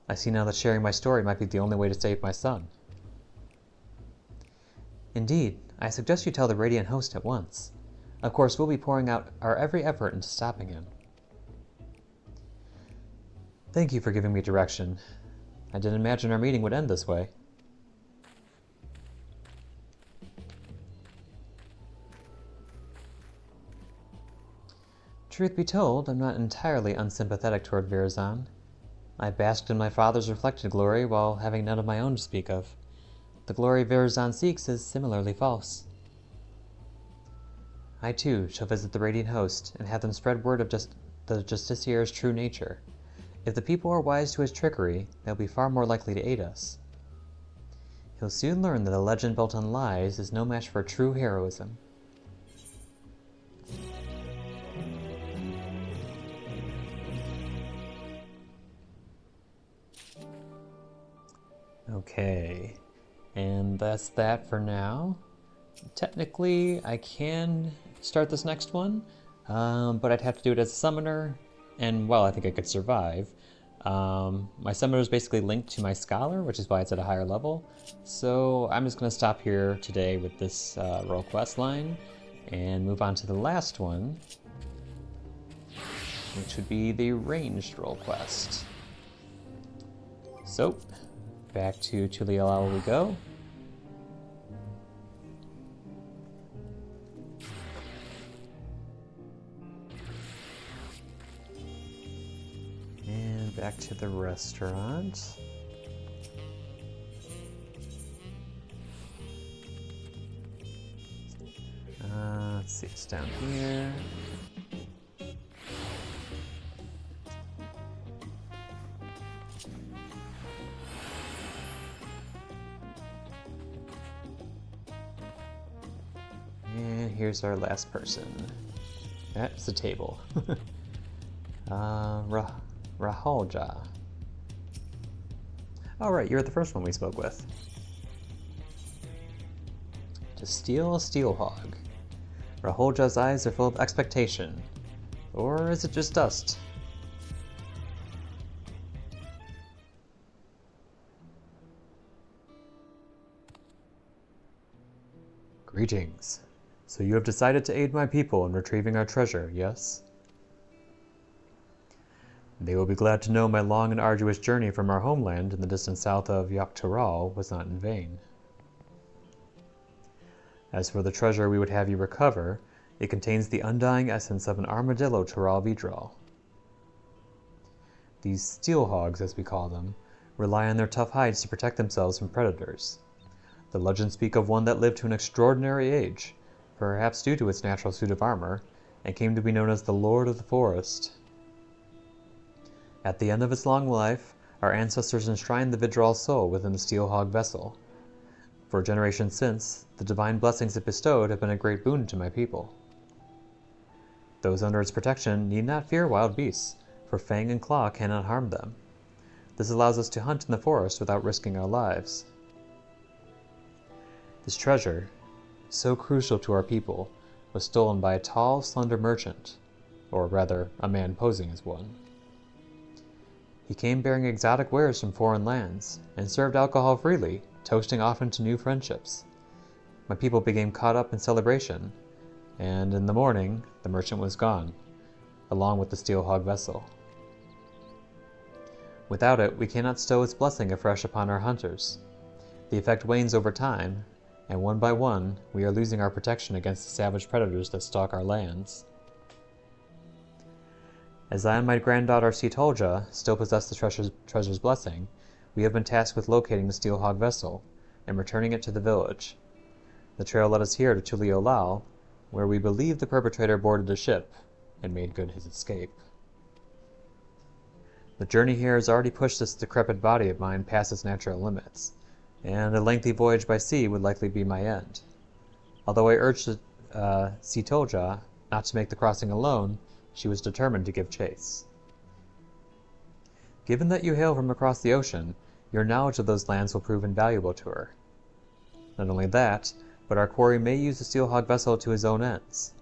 I see now that sharing my story might be the only way to save my son. Indeed, I suggest you tell the Radiant Host at once. Of course, we'll be pouring out our every effort into stopping him. Thank you for giving me direction. I didn't imagine our meeting would end this way. Truth be told, I'm not entirely unsympathetic toward Virazan. I basked in my father's reflected glory while having none of my own to speak of. The glory Virazan seeks is similarly false. I too shall visit the Radiant Host and have them spread word of the Justiciar's true nature. If the people are wise to his trickery, they'll be far more likely to aid us. He'll soon learn that a legend built on lies is no match for true heroism. Okay, and that's that for now. Technically, I can start this next one, but I'd have to do it as a summoner, and well, I think I could survive. My summoner is basically linked to my scholar, which is why it's at a higher level. So I'm just going to stop here today with this role quest line and move on to the last one, which would be the ranged role quest. So, back to Tulial we go. And back to the restaurant. Let's see, it's down here. And here's our last person. That's the table. Raholja. Oh right, you're the first one we spoke with. To steal a steelhog. Raholja's eyes are full of expectation. Or is it just dust? Greetings. So you have decided to aid my people in retrieving our treasure, yes? They will be glad to know my long and arduous journey from our homeland in the distant south of Yoktaral was not in vain. As for the treasure we would have you recover, it contains the undying essence of an armadillo Taral Vidral. These steel hogs, as we call them, rely on their tough hides to protect themselves from predators. The legends speak of one that lived to an extraordinary age, perhaps due to its natural suit of armor, and came to be known as the Lord of the Forest. At the end of its long life, our ancestors enshrined the Vidral's soul within the steel hog vessel. For generations since, the divine blessings it bestowed have been a great boon to my people. Those under its protection need not fear wild beasts, for fang and claw cannot harm them. This allows us to hunt in the forest without risking our lives. This treasure, so crucial to our people, was stolen by a tall, slender merchant, or rather, a man posing as one. He came bearing exotic wares from foreign lands, and served alcohol freely, toasting often to new friendships. My people became caught up in celebration, and in the morning, the merchant was gone, along with the steel hog vessel. Without it, we cannot stow its blessing afresh upon our hunters. The effect wanes over time, and one by one, we are losing our protection against the savage predators that stalk our lands. As I and my granddaughter Sitolja still possess the treasure's blessing, we have been tasked with locating the steel hog vessel and returning it to the village. The trail led us here to Tuliolal, where we believe the perpetrator boarded a ship and made good his escape. The journey here has already pushed this decrepit body of mine past its natural limits, and a lengthy voyage by sea would likely be my end. Although I urged Sitolja not to make the crossing alone, she was determined to give chase. Given that you hail from across the ocean, your knowledge of those lands will prove invaluable to her. Not only that, but our quarry may use the steel hog vessel to his own ends.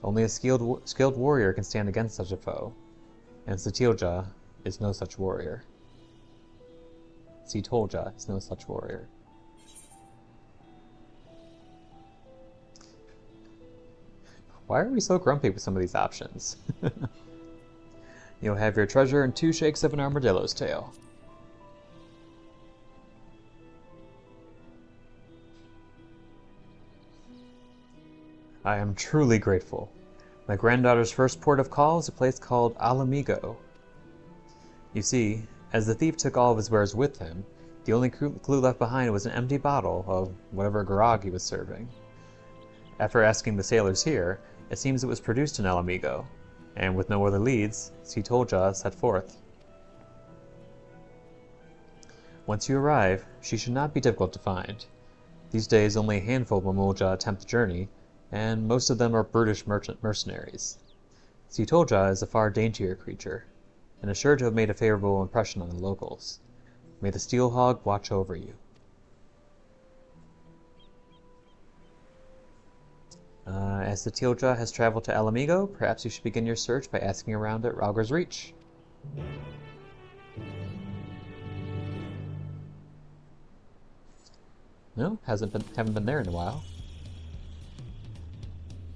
Only a skilled warrior can stand against such a foe, and Sitolja is no such warrior. Sitolja is no such warrior. Why are we so grumpy with some of these options? You'll have your treasure in 2 shakes of an armadillo's tail. I am truly grateful. My granddaughter's first port of call is a place called Alamigo. You see, as the thief took all of his wares with him, the only clue left behind was an empty bottle of whatever grog he was serving. After asking the sailors here, it seems it was produced in Alamigo, and with no other leads, Sitolja set forth. Once you arrive, she should not be difficult to find. These days only a handful of Mamulja attempt the journey, and most of them are brutish mercenaries. Sitolja is a far daintier creature, and is sure to have made a favorable impression on the locals. May the Steel Hog watch over you. As the Teal'ca has traveled to Alamigo, perhaps you should begin your search by asking around at Rauger's Reach. No, haven't been there in a while.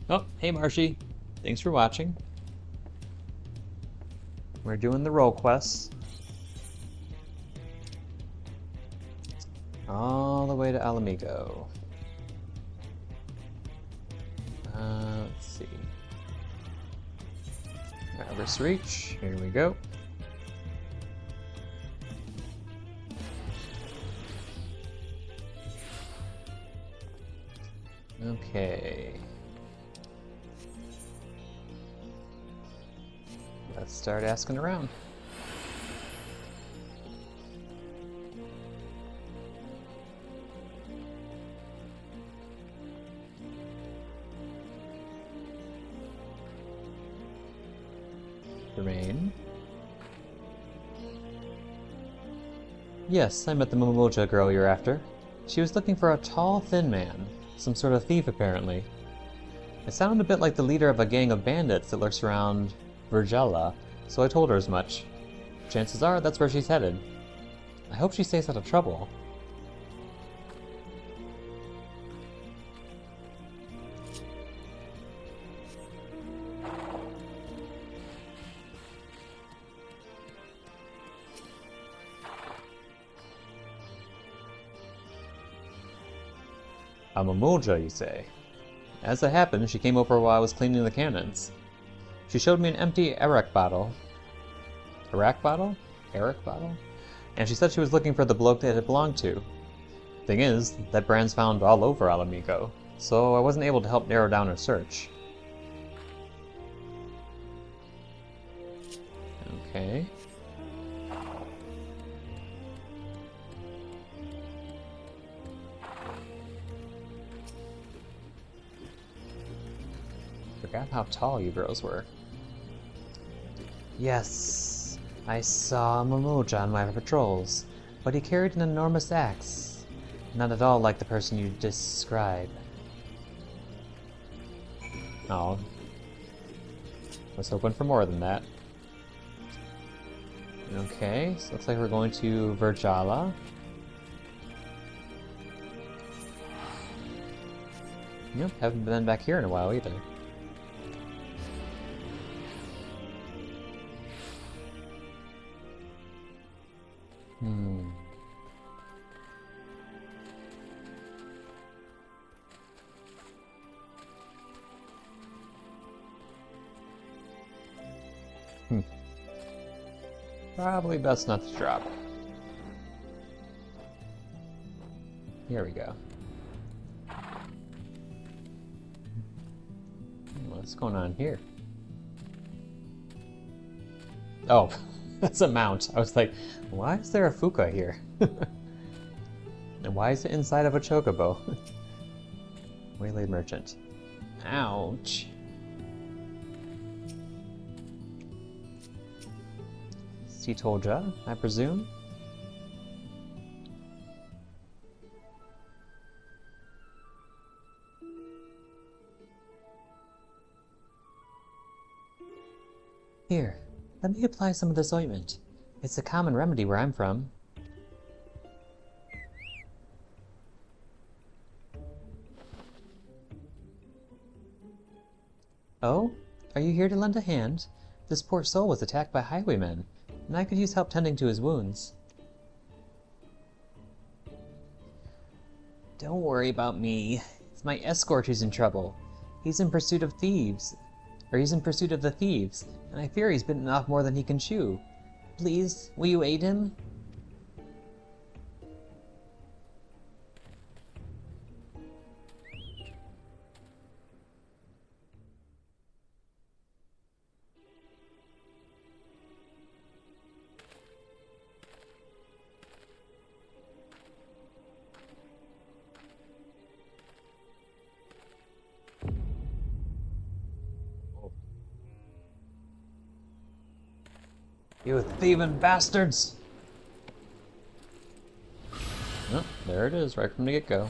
Oh, hey Marshy. Thanks for watching. We're doing the role quests. All the way to Alamigo. Let's see. Rauger's Reach, here we go. Okay. Let's start asking around. Remain. Yes, I met the Momoja girl you're after. She was looking for a tall, thin man. Some sort of thief, apparently. It sounded a bit like the leader of a gang of bandits that lurks around Virgala, so I told her as much. Chances are that's where she's headed. I hope she stays out of trouble. A Momoja, you say? As it happened, she came over while I was cleaning the cannons. She showed me an empty Arak bottle. Arak bottle? Arak bottle? And she said she was looking for the bloke that it belonged to. Thing is, that brand's found all over Alamigo, so I wasn't able to help narrow down her search. Okay. Forgot how tall you girls were. Yes, I saw Momoja on my patrols, but he carried an enormous axe. Not at all like the person you describe. Oh. Was hoping for more than that. Okay, so looks like we're going to Virgala. Yep, haven't been back here in a while either. Probably best not to drop. Here we go. What's going on here? Oh, that's a mount. I was like, why is there a Fuka here? And why is it inside of a chocobo? Waylaid merchant. Ouch. Teal'ca, I presume? Here, let me apply some of this ointment. It's a common remedy where I'm from. Oh? Are you here to lend a hand? This poor soul was attacked by highwaymen, and I could use help tending to his wounds. Don't worry about me. It's my escort who's in trouble. He's in pursuit of thieves. He's in pursuit of the thieves, and I fear he's bitten off more than he can chew. Please, will you aid him? You thieving bastards! There it is, right from the get-go.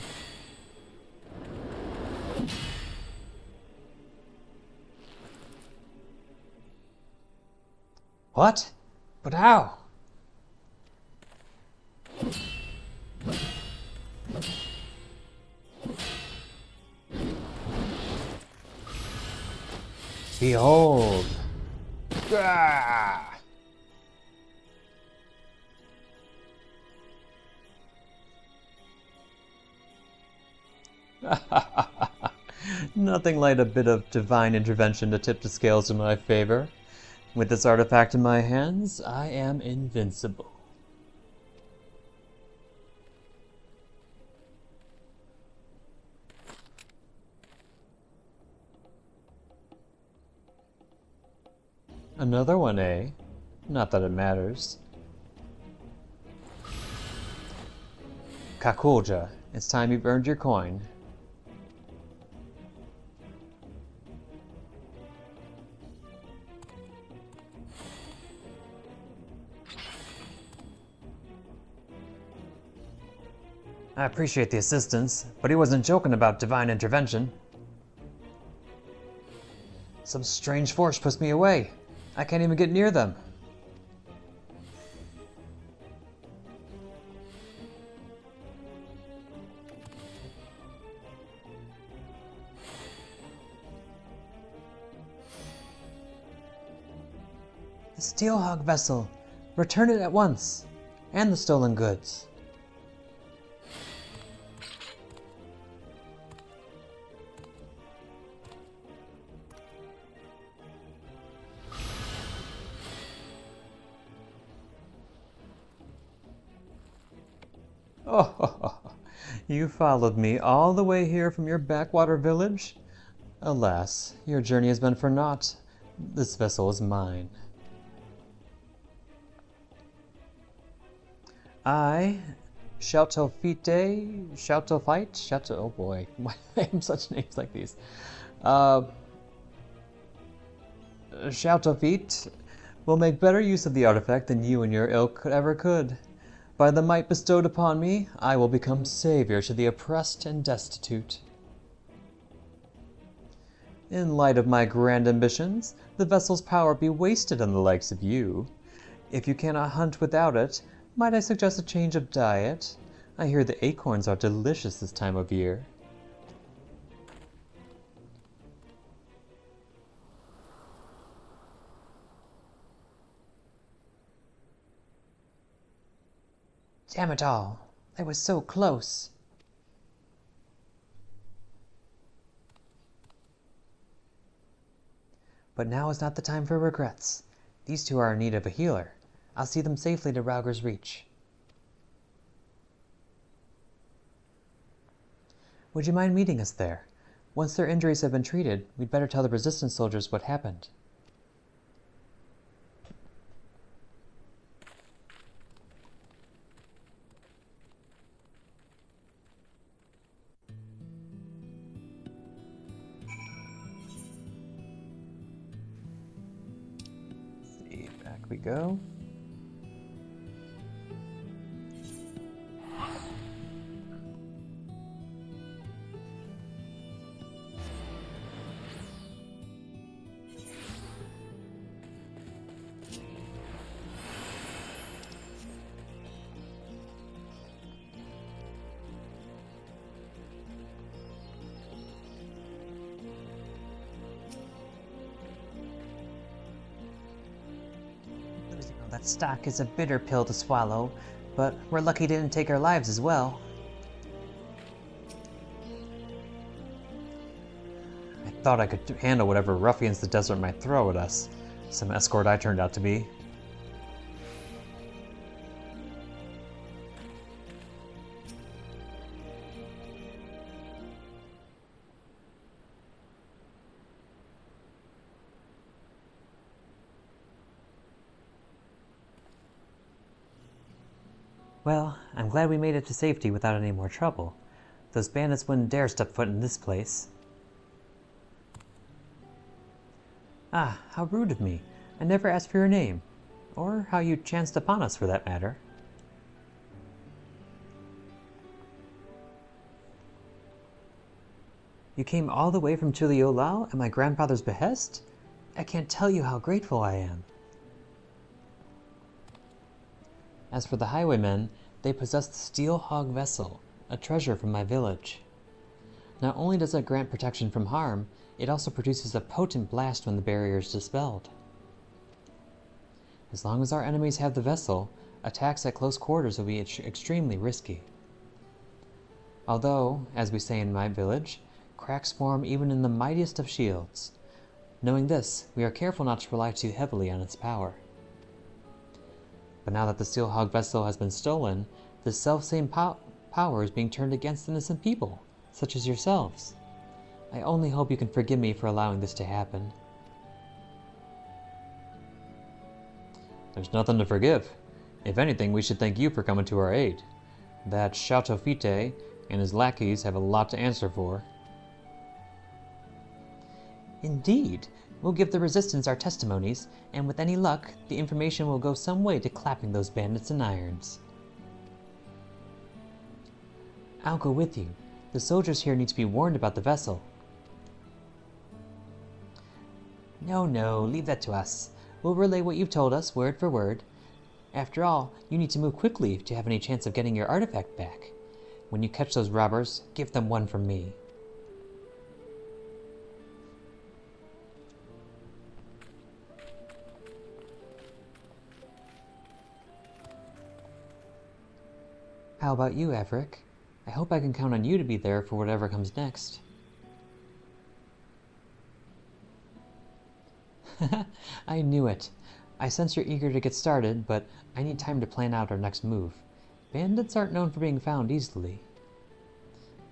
What? But how? Behold! Ah! Nothing like a bit of divine intervention to tip the scales in my favor. With this artifact in my hands, I am invincible. Another one, eh? Not that it matters. Kakulja, it's time you've earned your coin. I appreciate the assistance, but he wasn't joking about divine intervention. Some strange force pushed me away. I can't even get near them. The Steelhawk vessel! Return it at once! And the stolen goods. Oh, you followed me all the way here from your backwater village? Alas, your journey has been for naught. This vessel is mine. I, Shoutofite, oh boy, why do I have such names like these? Shoutofite will make better use of the artifact than you and your ilk ever could. By the might bestowed upon me, I will become savior to the oppressed and destitute. In light of my grand ambitions, the vessel's power be wasted on the likes of you. If you cannot hunt without it, might I suggest a change of diet? I hear the acorns are delicious this time of year. Damn it all, I was so close. But now is not the time for regrets. These two are in need of a healer. I'll see them safely to Rauger's Reach. Would you mind meeting us there? Once their injuries have been treated, we'd better tell the resistance soldiers what happened. Back we go. That stock is a bitter pill to swallow, but we're lucky it didn't take our lives as well. I thought I could handle whatever ruffians the desert might throw at us. Some escort I turned out to be. Well, I'm glad we made it to safety without any more trouble. Those bandits wouldn't dare step foot in this place. Ah, how rude of me. I never asked for your name. Or how you chanced upon us, for that matter. You came all the way from Tuliolao at my grandfather's behest? I can't tell you how grateful I am. As for the highwaymen, they possess the Steel Hog vessel, a treasure from my village. Not only does it grant protection from harm, it also produces a potent blast when the barrier is dispelled. As long as our enemies have the vessel, attacks at close quarters will be extremely risky. Although, as we say in my village, cracks form even in the mightiest of shields. Knowing this, we are careful not to rely too heavily on its power. But now that the Steel Hog vessel has been stolen, this selfsame power is being turned against innocent people, such as yourselves. I only hope you can forgive me for allowing this to happen. There's nothing to forgive. If anything, we should thank you for coming to our aid. That Chateau Fite and his lackeys have a lot to answer for. Indeed. We'll give the resistance our testimonies, and with any luck, the information will go some way to clapping those bandits in irons. I'll go with you. The soldiers here need to be warned about the vessel. No, leave that to us. We'll relay what you've told us, word for word. After all, you need to move quickly to have any chance of getting your artifact back. When you catch those robbers, give them one from me. How about you, Everick? I hope I can count on you to be there for whatever comes next. I knew it. I sense you're eager to get started, but I need time to plan out our next move. Bandits aren't known for being found easily.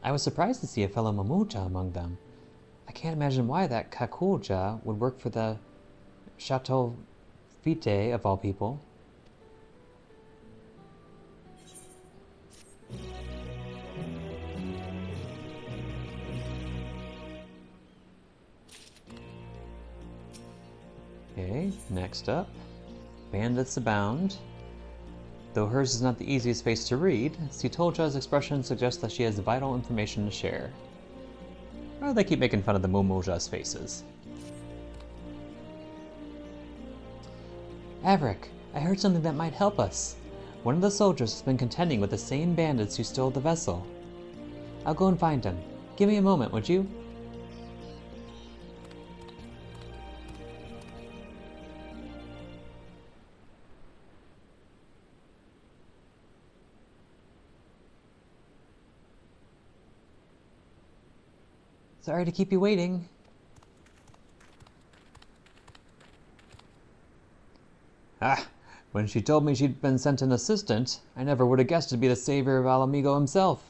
I was surprised to see a fellow Mamuja among them. I can't imagine why that Kakulja would work for the Chateau Fite of all people. Okay, next up. Bandits abound. Though hers is not the easiest face to read, Sitolja's expression suggests that she has vital information to share. Or they keep making fun of the Momoja's faces. Averick, I heard something that might help us. One of the soldiers has been contending with the same bandits who stole the vessel. I'll go and find him. Give me a moment, would you? Sorry to keep you waiting. When she told me she'd been sent an assistant, I never would have guessed it'd be the savior of Alamigo himself.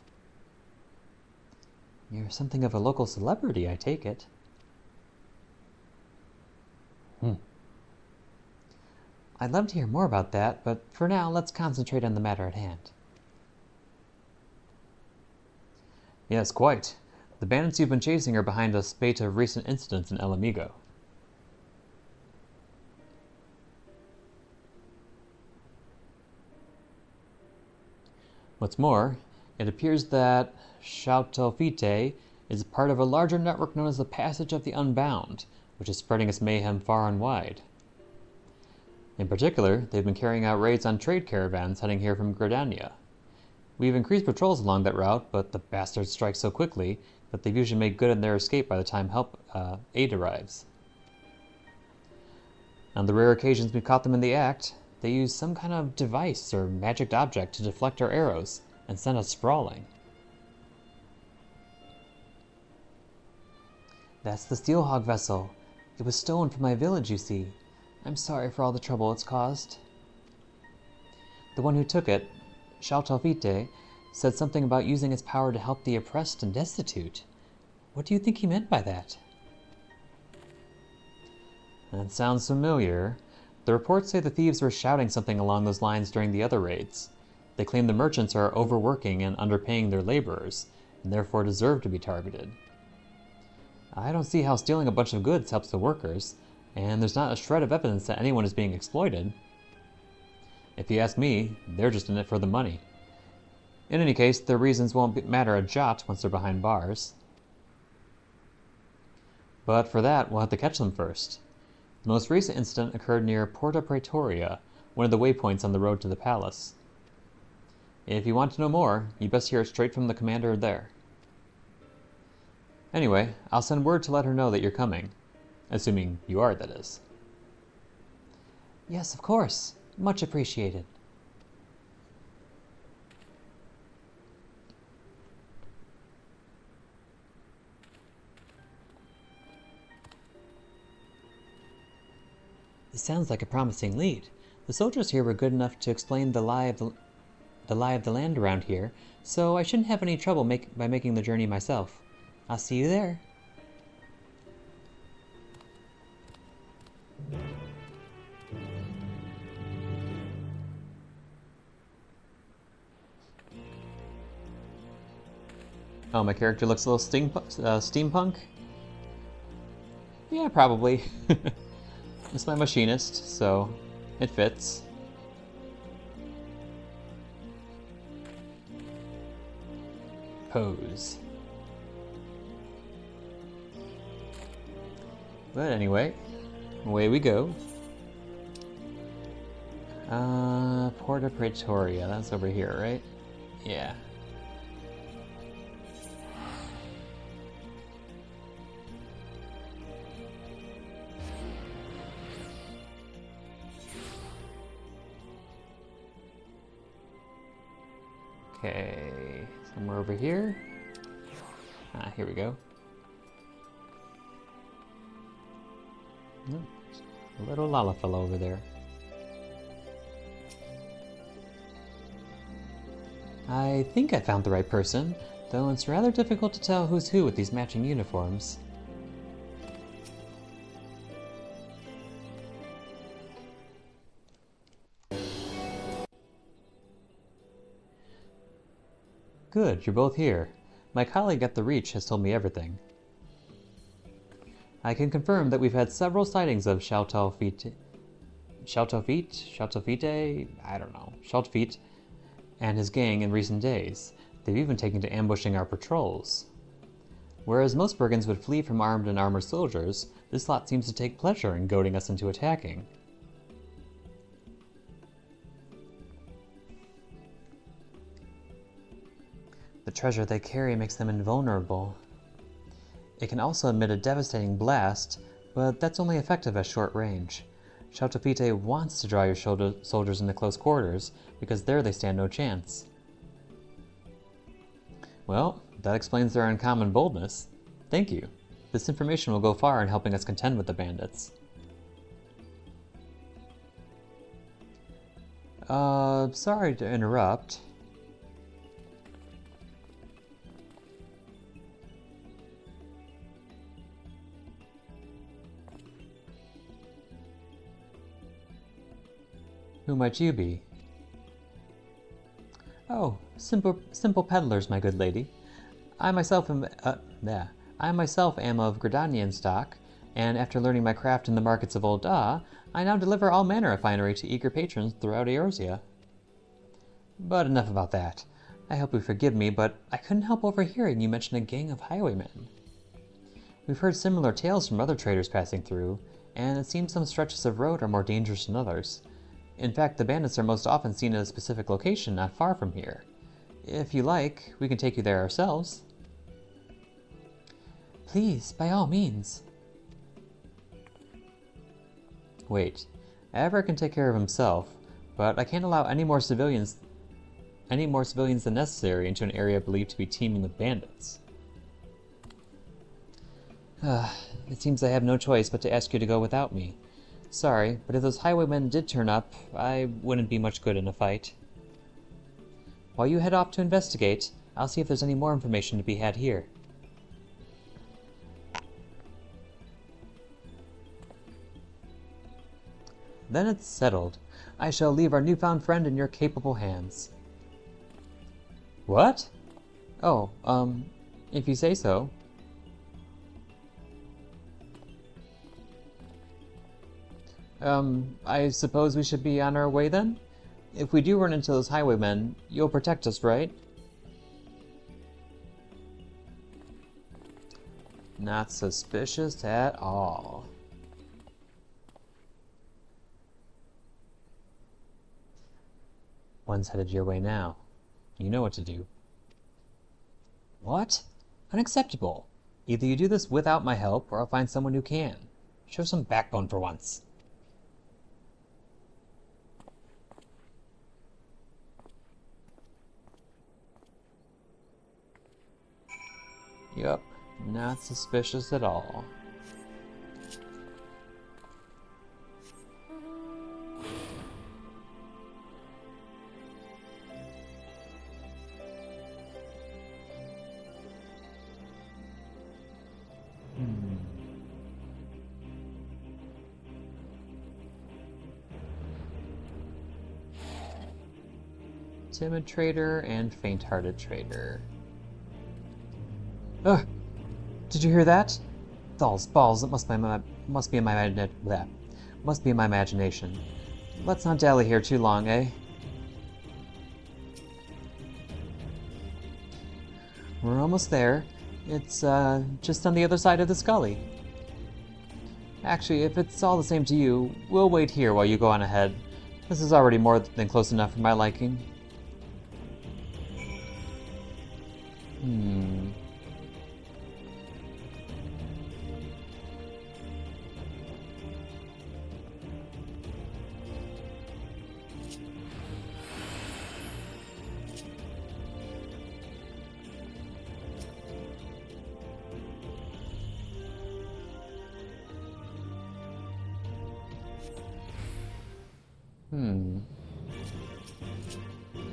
You're something of a local celebrity, I take it. I'd love to hear more about that, but for now, let's concentrate on the matter at hand. Yes, quite. The bandits you've been chasing are behind a spate of recent incidents in Alamigo. What's more, it appears that Chateau Fite is part of a larger network known as the Passage of the Unbound, which is spreading its mayhem far and wide. In particular, they've been carrying out raids on trade caravans heading here from Gridania. We've increased patrols along that route, but the bastards strike so quickly that they've usually made good on their escape by the time aid arrives. On the rare occasions we caught them in the act, they use some kind of device or magic object to deflect our arrows and send us sprawling. That's the Steel Hog vessel. It was stolen from my village, you see. I'm sorry for all the trouble it's caused. The one who took it, Chateau Fite, said something about using its power to help the oppressed and destitute. What do you think he meant by that? That sounds familiar. The reports say the thieves were shouting something along those lines during the other raids. They claim the merchants are overworking and underpaying their laborers, and therefore deserve to be targeted. I don't see how stealing a bunch of goods helps the workers, and there's not a shred of evidence that anyone is being exploited. If you ask me, they're just in it for the money. In any case, their reasons won't matter a jot once they're behind bars. But for that, we'll have to catch them first. The most recent incident occurred near Porta Praetoria, one of the waypoints on the road to the palace. If you want to know more, you best hear it straight from the commander there. Anyway, I'll send word to let her know that you're coming. Assuming you are, that is. Yes, of course. Much appreciated. This sounds like a promising lead. The soldiers here were good enough to explain the lie of the land around here, so I shouldn't have any trouble by making the journey myself. I'll see you there. Oh, my character looks a little steampunk? Yeah, probably. It's my machinist, so it fits. Pose. But anyway, away we go. Porta Praetoria, that's over here, right? Yeah. Okay, somewhere over here. Ah, here we go. Oh, a little Lalafell over there. I think I found the right person, though it's rather difficult to tell who's who with these matching uniforms. Good, you're both here. My colleague at the Reach has told me everything. I can confirm that we've had several sightings of Shaltofite, I don't know, Shaltofite and his gang in recent days. They've even taken to ambushing our patrols. Whereas most brigands would flee from armed and armored soldiers, this lot seems to take pleasure in goading us into attacking. The treasure they carry makes them invulnerable. It can also emit a devastating blast, but that's only effective at short range. Shaltofite wants to draw your soldiers into close quarters, because there they stand no chance. Well, that explains their uncommon boldness. Thank you. This information will go far in helping us contend with the bandits. Sorry to interrupt. Who might you be? Oh, simple peddlers, my good lady. I myself am of Gridanian stock, and after learning my craft in the markets of Old Da, I now deliver all manner of finery to eager patrons throughout Eorzea. But enough about that. I hope you forgive me, but I couldn't help overhearing you mention a gang of highwaymen. We've heard similar tales from other traders passing through, and it seems some stretches of road are more dangerous than others. In fact, the bandits are most often seen at a specific location not far from here. If you like, we can take you there ourselves. Please, by all means. Wait, Avra can take care of himself, but I can't allow any more civilians than necessary into an area believed to be teeming with bandits. It seems I have no choice but to ask you to go without me. Sorry, but if those highwaymen did turn up, I wouldn't be much good in a fight. While you head off to investigate, I'll see if there's any more information to be had here. Then it's settled. I shall leave our newfound friend in your capable hands. What? Oh, if you say so. I suppose we should be on our way then? If we do run into those highwaymen, you'll protect us, right? Not suspicious at all. One's headed your way now. You know what to do. What? Unacceptable. Either you do this without my help, or I'll find someone who can. Show some backbone for once. Yup, not suspicious at all. Timid trader and faint-hearted trader. Ugh! Did you hear that? Dolls, balls, it must be in my imagination. Let's not dally here too long, eh? We're almost there. It's just on the other side of this gully. Actually, if it's all the same to you, we'll wait here while you go on ahead. This is already more than close enough for my liking.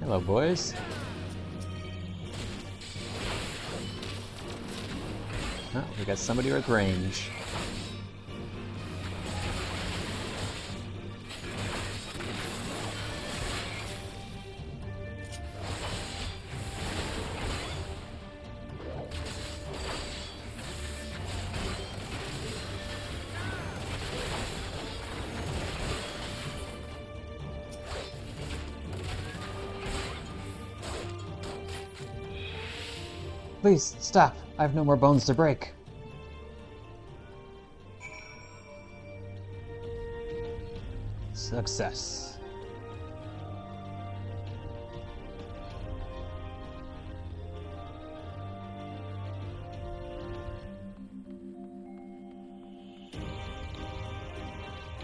Hello, boys. Oh, we got somebody with range. Please, stop. I have no more bones to break. Success.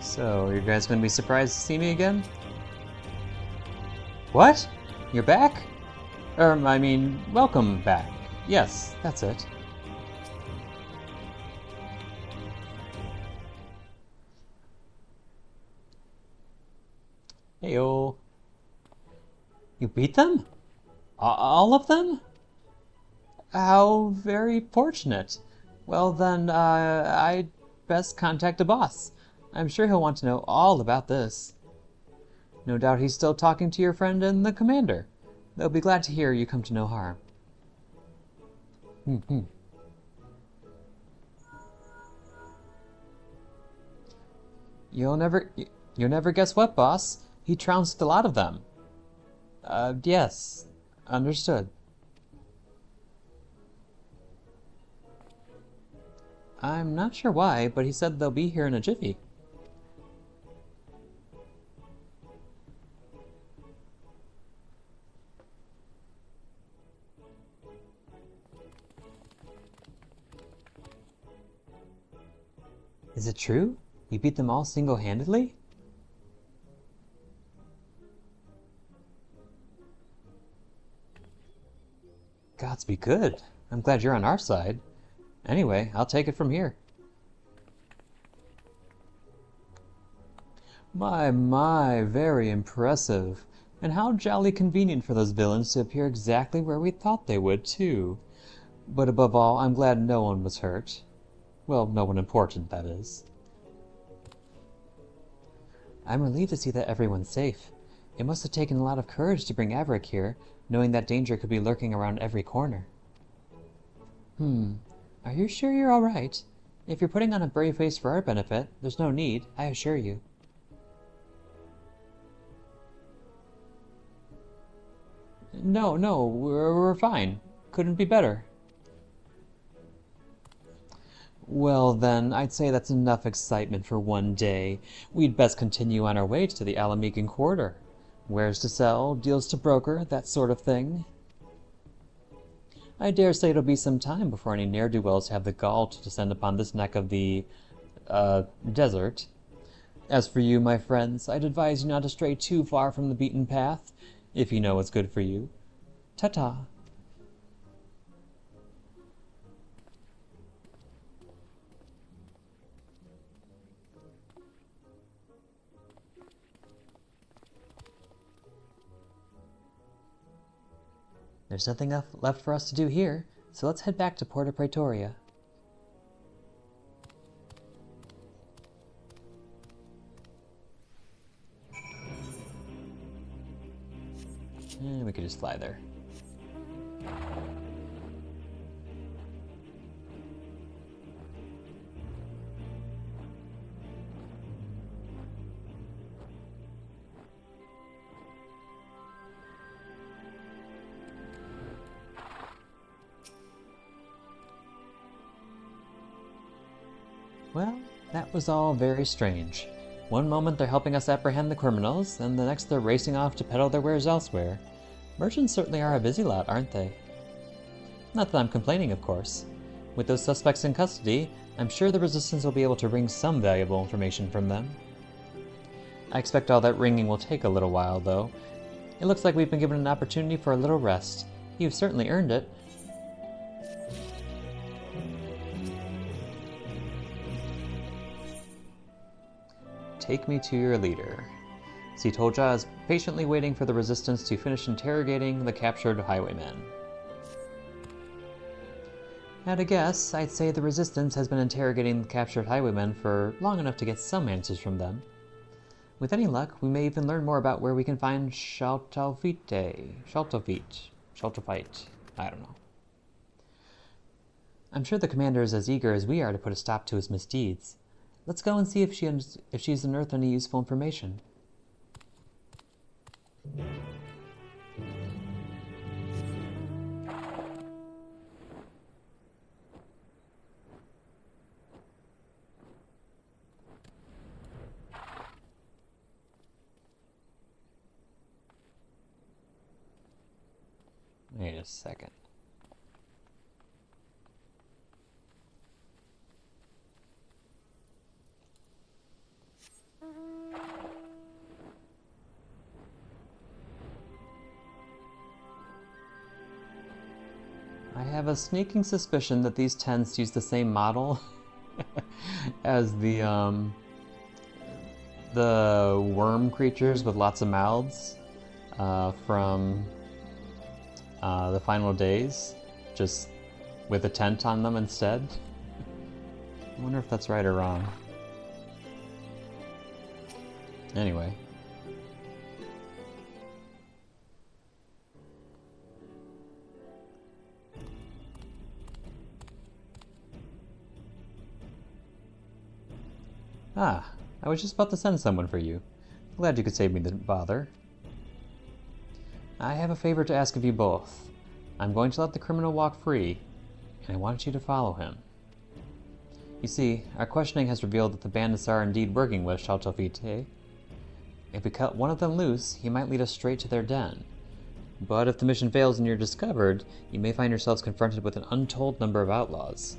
So, you guys gonna be surprised to see me again? What? You're back? I mean, welcome back. Yes, that's it. Heyo. You beat them? All of them? How very fortunate. Well then, I'd best contact the boss. I'm sure he'll want to know all about this. No doubt he's still talking to your friend and the commander. They'll be glad to hear you come to no harm. You'll never guess what, boss. He trounced a lot of them. Yes. Understood. I'm not sure why, but he said they'll be here in a jiffy. Is it true? You beat them all single-handedly? Gods be good. I'm glad you're on our side. Anyway, I'll take it from here. My, very impressive. And how jolly convenient for those villains to appear exactly where we thought they would, too. But above all, I'm glad no one was hurt. Well, no one important, that is. I'm relieved to see that everyone's safe. It must have taken a lot of courage to bring Averick here, knowing that danger could be lurking around every corner. Are you sure you're all right? If you're putting on a brave face for our benefit, there's no need, I assure you. No, we're fine. Couldn't be better. Well then, I'd say that's enough excitement for one day. We'd best continue on our way to the Alamegan Quarter. Wares to sell, deals to broker, that sort of thing. I dare say it'll be some time before any ne'er-do-wells have the gall to descend upon this neck of the, desert. As for you, my friends, I'd advise you not to stray too far from the beaten path, if you know what's good for you. Ta-ta. There's nothing left for us to do here, so let's head back to Porta Praetoria. And we could just fly there. Well, that was all very strange. One moment they're helping us apprehend the criminals, and the next they're racing off to peddle their wares elsewhere. Merchants certainly are a busy lot, aren't they? Not that I'm complaining, of course. With those suspects in custody, I'm sure the Resistance will be able to wring some valuable information from them. I expect all that wringing will take a little while, though. It looks like we've been given an opportunity for a little rest. You've certainly earned it. Take me to your leader. Sitolja is patiently waiting for the Resistance to finish interrogating the captured highwaymen. At a guess, I'd say the Resistance has been interrogating the captured highwaymen for long enough to get some answers from them. With any luck, we may even learn more about where we can find Shaltofite, I don't know. I'm sure the commander is as eager as we are to put a stop to his misdeeds. Let's go and see if she's unearthed any useful information. Wait a second. I have a sneaking suspicion that these tents use the same model as the worm creatures with lots of mouths from the Final Days, just with a tent on them instead. I wonder if that's right or wrong. Anyway. Ah, I was just about to send someone for you. Glad you could save me the bother. I have a favor to ask of you both. I'm going to let the criminal walk free, and I want you to follow him. You see, our questioning has revealed that the bandits are indeed working with Shaltofite. If we cut one of them loose, he might lead us straight to their den. But if the mission fails and you're discovered, you may find yourselves confronted with an untold number of outlaws.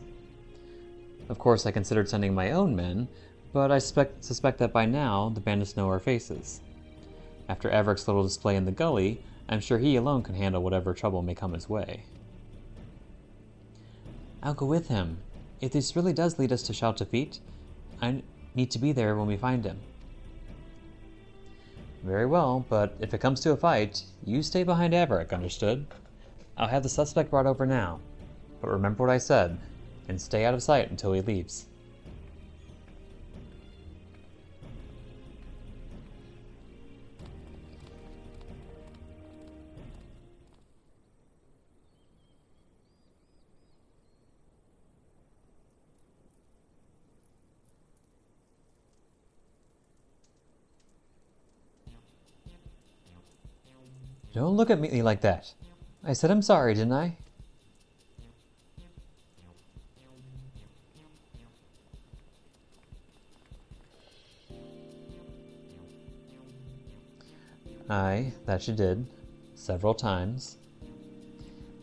Of course, I considered sending my own men, but I suspect that by now, the bandits know our faces. After Averick's little display in the gully, I'm sure he alone can handle whatever trouble may come his way. I'll go with him. If this really does lead us to Shaltofite, I need to be there when we find him. Very well, but if it comes to a fight, you stay behind Averick, understood? I'll have the suspect brought over now, but remember what I said, and stay out of sight until he leaves. Don't look at me like that. I said I'm sorry, didn't I? Aye, that you did. Several times.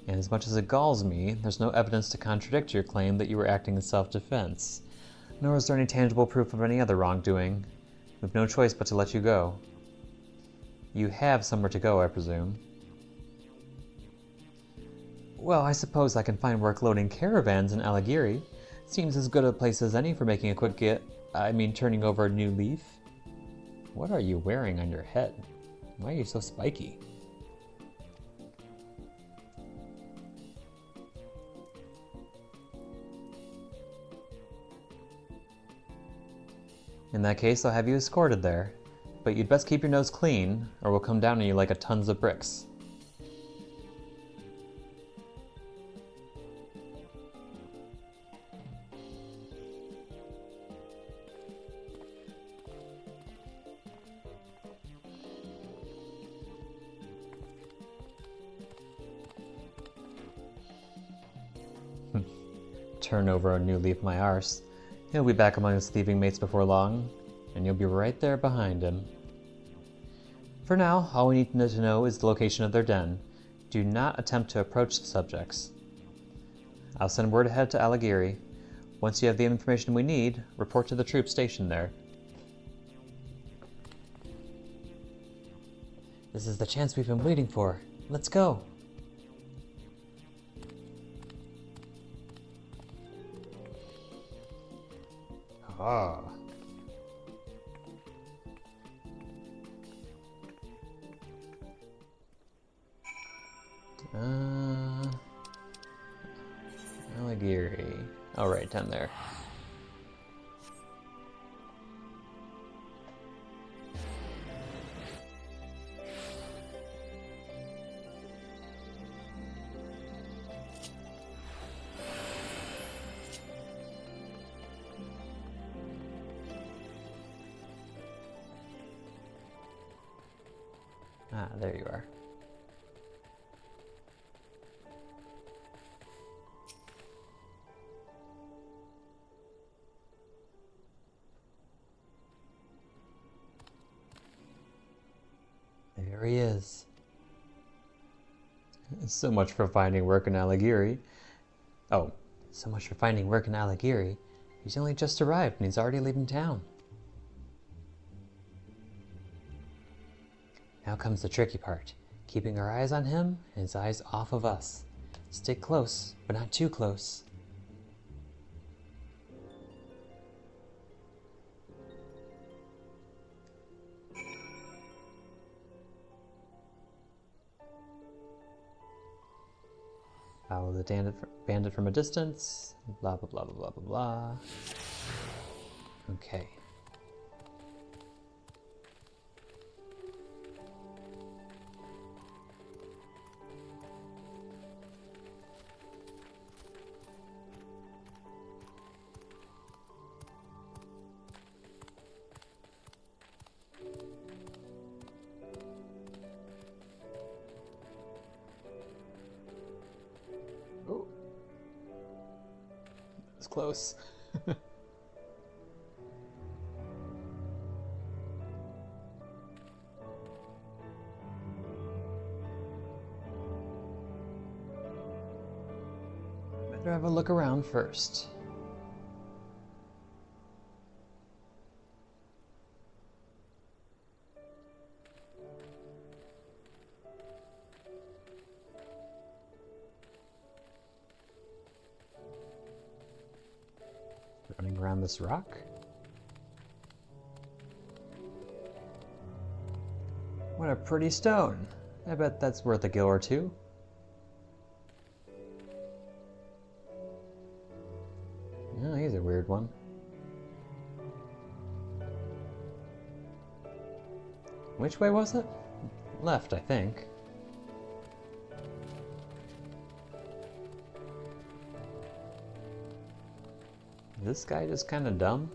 And as much as it galls me, there's no evidence to contradict your claim that you were acting in self-defense. Nor is there any tangible proof of any other wrongdoing. We've no choice but to let you go. You have somewhere to go, I presume. Well, I suppose I can find work loading caravans in Alighieri. Seems as good a place as any for making a quick turning over a new leaf. What are you wearing on your head? Why are you so spiky? In that case, I'll have you escorted there. But you'd best keep your nose clean, or we'll come down on you like a tons of bricks. Turn over a new leaf, my arse. He'll be back among his thieving mates before long, and you'll be right there behind him. For now, all we need to know is the location of their den. Do not attempt to approach the subjects. I'll send word ahead to Alighieri. Once you have the information we need, report to the troops stationed there. This is the chance we've been waiting for. Let's go! Ah. Alighieri. Oh, right, 10 there. Ah, there you are. There he is. So much for finding work in Alighieri. Oh, so much for finding work in Alighieri. He's only just arrived and he's already leaving town. Now comes the tricky part, keeping our eyes on him and his eyes off of us. Stay close, but not too close. Follow the bandit from a distance, blah blah blah blah blah blah blah. Okay. Oh, it's close. Better have a look around first. Running around this rock? What a pretty stone. I bet that's worth a gil or two. Oh, he's a weird one. Which way was it? Left, I think. Is this guy just kind of dumb?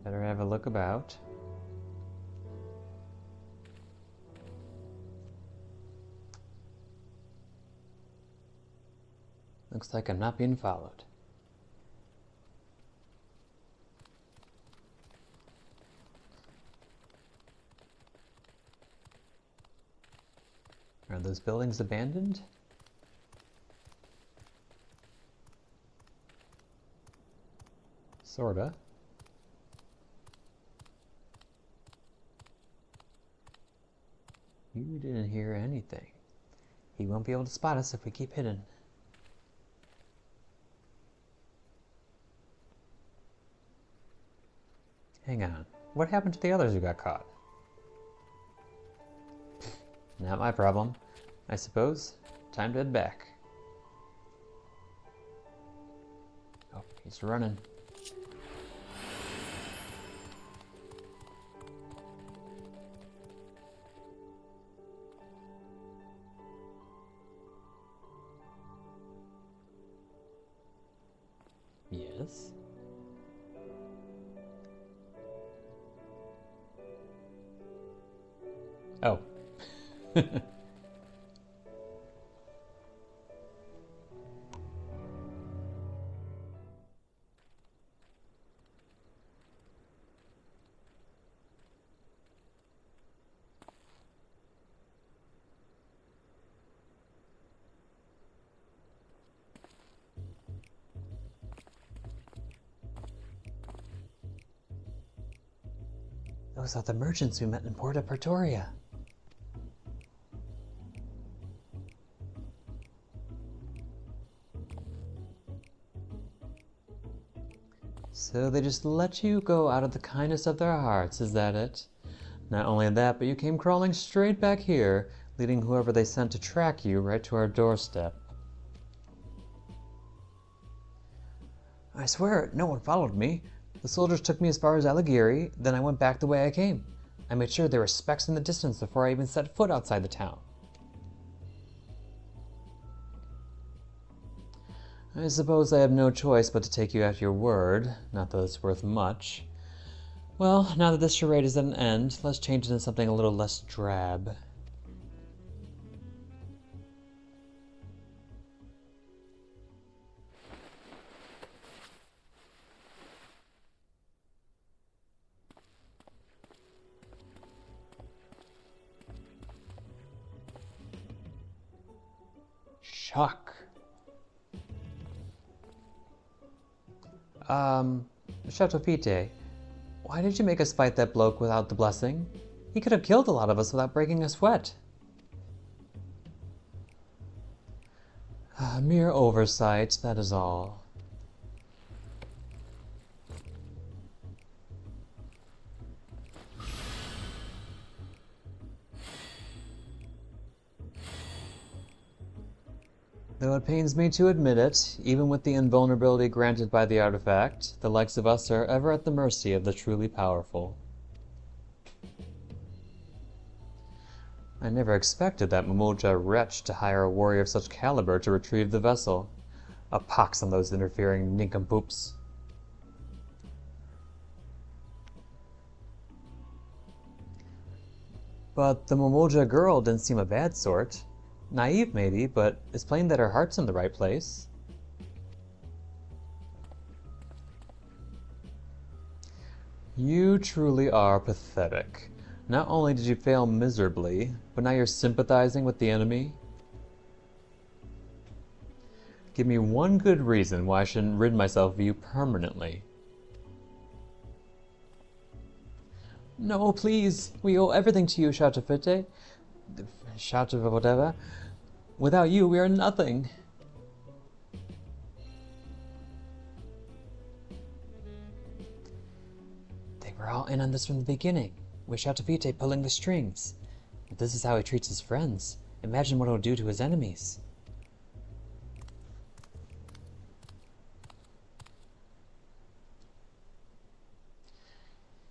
Better have a look about. Looks like I'm not being followed. Are those buildings abandoned? Sorta. You didn't hear anything. He won't be able to spot us if we keep hidden. Hang on. What happened to the others who got caught? Not my problem, I suppose. Time to head back. Oh, he's running. Yes. Oh. Those are the merchants we met in Porta Pretoria. So they just let you go out of the kindness of their hearts, is that it? Not only that, but you came crawling straight back here, leading whoever they sent to track you right to our doorstep. I swear, no one followed me. The soldiers took me as far as Alighieri, then I went back the way I came. I made sure there were specks in the distance before I even set foot outside the town. I suppose I have no choice but to take you at your word, not that it's worth much. Well, now that this charade is at an end, let's change it into something a little less drab. Shock. Chateau Pite, why did you make us fight that bloke without the blessing? He could have killed a lot of us without breaking a sweat. Mere oversight, that is all. Though it pains me to admit it, even with the invulnerability granted by the artifact, the likes of us are ever at the mercy of the truly powerful. I never expected that Momoja wretch to hire a warrior of such caliber to retrieve the vessel. A pox on those interfering nincompoops. But the Momoja girl didn't seem a bad sort. Naive, maybe, but it's plain that her heart's in the right place. You truly are pathetic. Not only did you fail miserably, but now you're sympathizing with the enemy? Give me one good reason why I shouldn't rid myself of you permanently. No, please. We owe everything to you, Chateau Fite. Chateau whatever. Without you, we are nothing. They were all in on this from the beginning, with Chateau Fite pulling the strings. If this is how he treats his friends, imagine what it'll do to his enemies.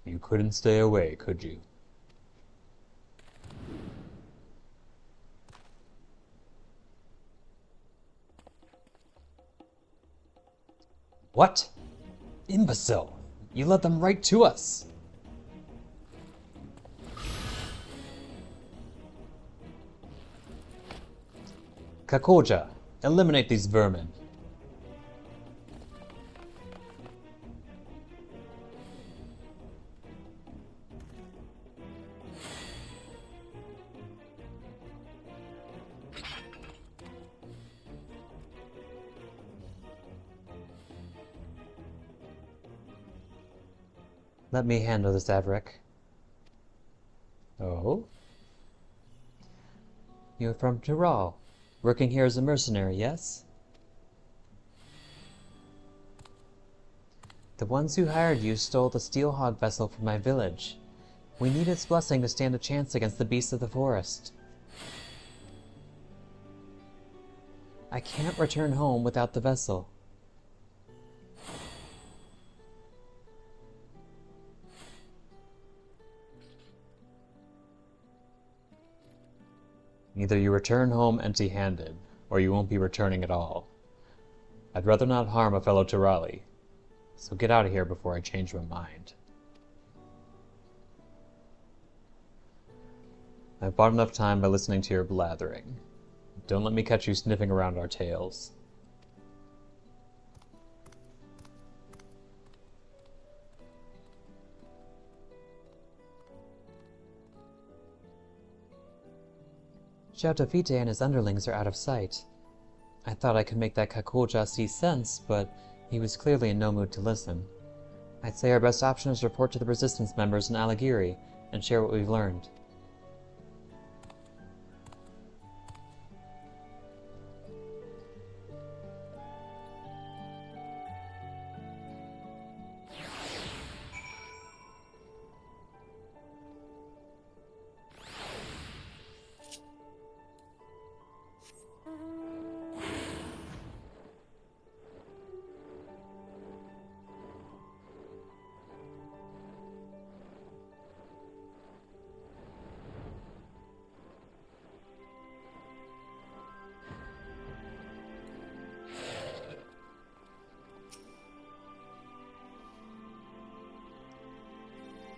You couldn't stay away, could you? What? Imbecile! You led them right to us! Kakoja, eliminate these vermin. Let me handle this, Averick. Oh? You're from Tyrol, working here as a mercenary, yes? The ones who hired you stole the Steelhog vessel from my village. We need its blessing to stand a chance against the beasts of the forest. I can't return home without the vessel. Either you return home empty-handed, or you won't be returning at all. I'd rather not harm a fellow Tyrali, so get out of here before I change my mind. I've bought enough time by listening to your blathering. Don't let me catch you sniffing around our tails. Shoutofite and his underlings are out of sight. I thought I could make that Kakulja see sense, but he was clearly in no mood to listen. I'd say our best option is to report to the Resistance members in Alagiri and share what we've learned.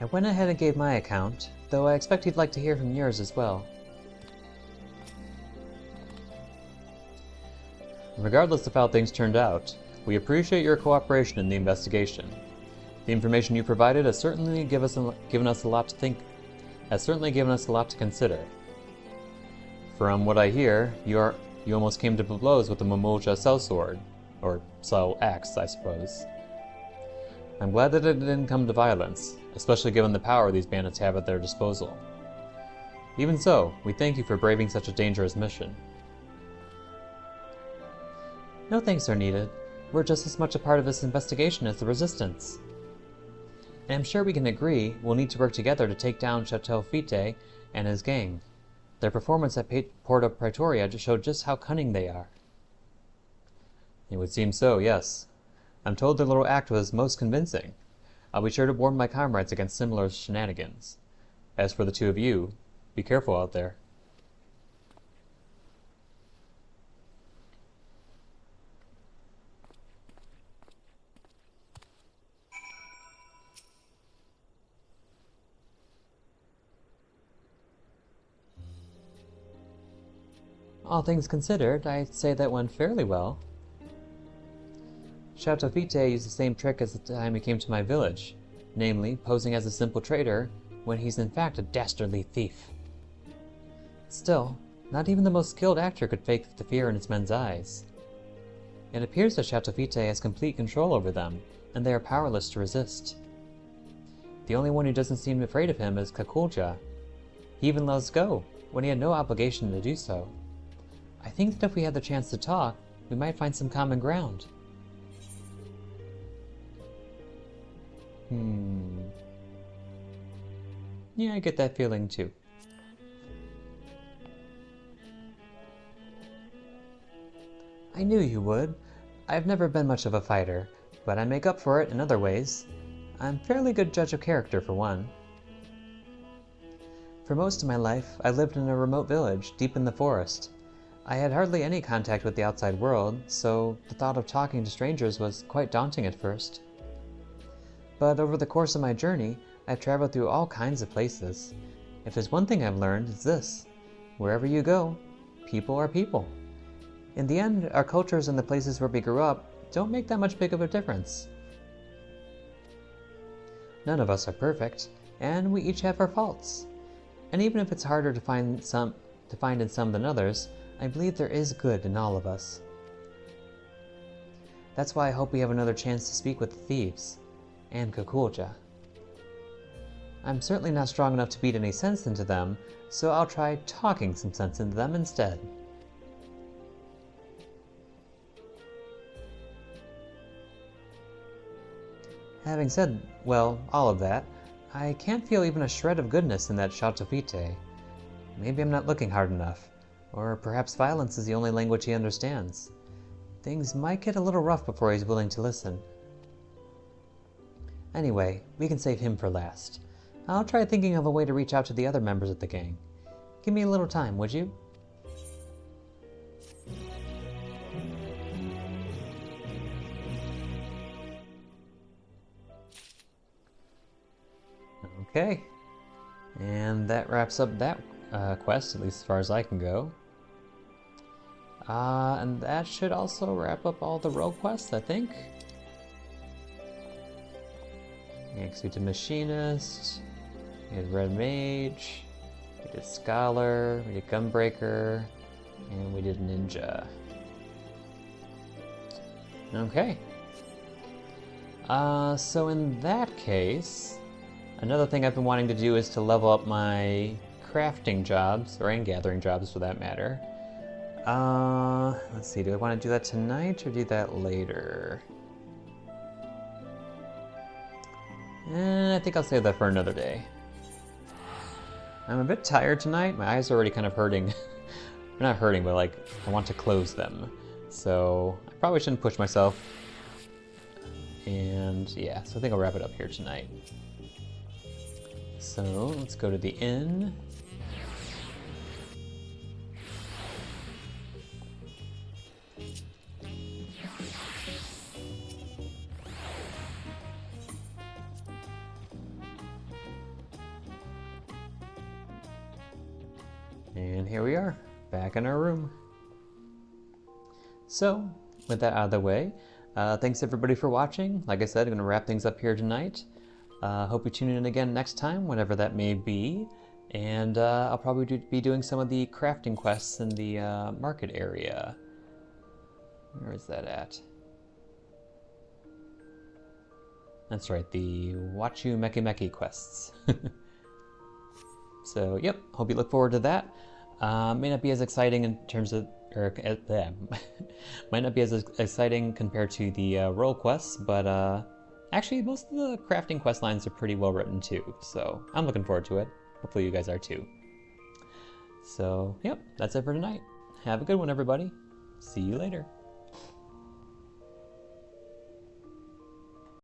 I went ahead and gave my account, though I expect you'd like to hear from yours as well. Regardless of how things turned out, we appreciate your cooperation in the investigation. The information you provided has certainly given us a lot to consider. From what I hear, you almost came to blows with the Momolja sellsword, or cell axe, I suppose. I'm glad that it didn't come to violence, especially given the power these bandits have at their disposal. Even so, we thank you for braving such a dangerous mission. No thanks are needed. We're just as much a part of this investigation as the Resistance. And I'm sure we can agree we'll need to work together to take down Shoutofite and his gang. Their performance at Porta Praetoria showed just how cunning they are. It would seem so, yes. I'm told their little act was most convincing. I'll be sure to warn my comrades against similar shenanigans. As for the two of you, be careful out there. All things considered, I'd say that went fairly well. Shoutofite used the same trick as the time he came to my village, namely, posing as a simple trader when he's in fact a dastardly thief. Still, not even the most skilled actor could fake the fear in his men's eyes. It appears that Shoutofite has complete control over them, and they are powerless to resist. The only one who doesn't seem afraid of him is Kakulja. He even let us go, when he had no obligation to do so. I think that if we had the chance to talk, we might find some common ground. Yeah, I get that feeling too. I knew you would. I've never been much of a fighter, but I make up for it in other ways. I'm a fairly good judge of character, for one. For most of my life, I lived in a remote village, deep in the forest. I had hardly any contact with the outside world, so the thought of talking to strangers was quite daunting at first. But over the course of my journey, I've traveled through all kinds of places. If there's one thing I've learned, it's this. Wherever you go, people are people. In the end, our cultures and the places where we grew up don't make that much big of a difference. None of us are perfect, and we each have our faults. And even if it's harder to find in some than others, I believe there is good in all of us. That's why I hope we have another chance to speak with the thieves. And Kakulja. I'm certainly not strong enough to beat any sense into them, so I'll try talking some sense into them instead. Having said, well, all of that, I can't feel even a shred of goodness in that Shaltofite. Maybe I'm not looking hard enough, or perhaps violence is the only language he understands. Things might get a little rough before he's willing to listen. Anyway, we can save him for last. I'll try thinking of a way to reach out to the other members of the gang. Give me a little time, would you? Okay. And that wraps up that quest, at least as far as I can go. And that should also wrap up all the role quests, I think. Yeah, because we did Machinist, we did Red Mage, we did Scholar, we did Gunbreaker, and we did Ninja. Okay. So in that case, another thing I've been wanting to do is to level up my crafting jobs, or and gathering jobs for that matter. Let's see, do I want to do that tonight or do that later? I think I'll save that for another day. I'm a bit tired tonight. My eyes are already kind of hurting. They're not hurting, but like, I want to close them. So I probably shouldn't push myself. And yeah, so I think I'll wrap it up here tonight. So let's go to the inn. And here we are, back in our room. So, with that out of the way, thanks everybody for watching. Like I said, I'm going to wrap things up here tonight. Hope you tune in again next time, whenever that may be. And I'll probably be doing some of the crafting quests in the market area. Where is that at? That's right, the Wachu Meki Meki quests. So, yep, hope you look forward to that. May not be as exciting in terms of, might not be as exciting compared to the role quests, but actually most of the crafting quest lines are pretty well written too, so I'm looking forward to it. Hopefully you guys are too. So, yep, that's it for tonight. Have a good one, everybody. See you later.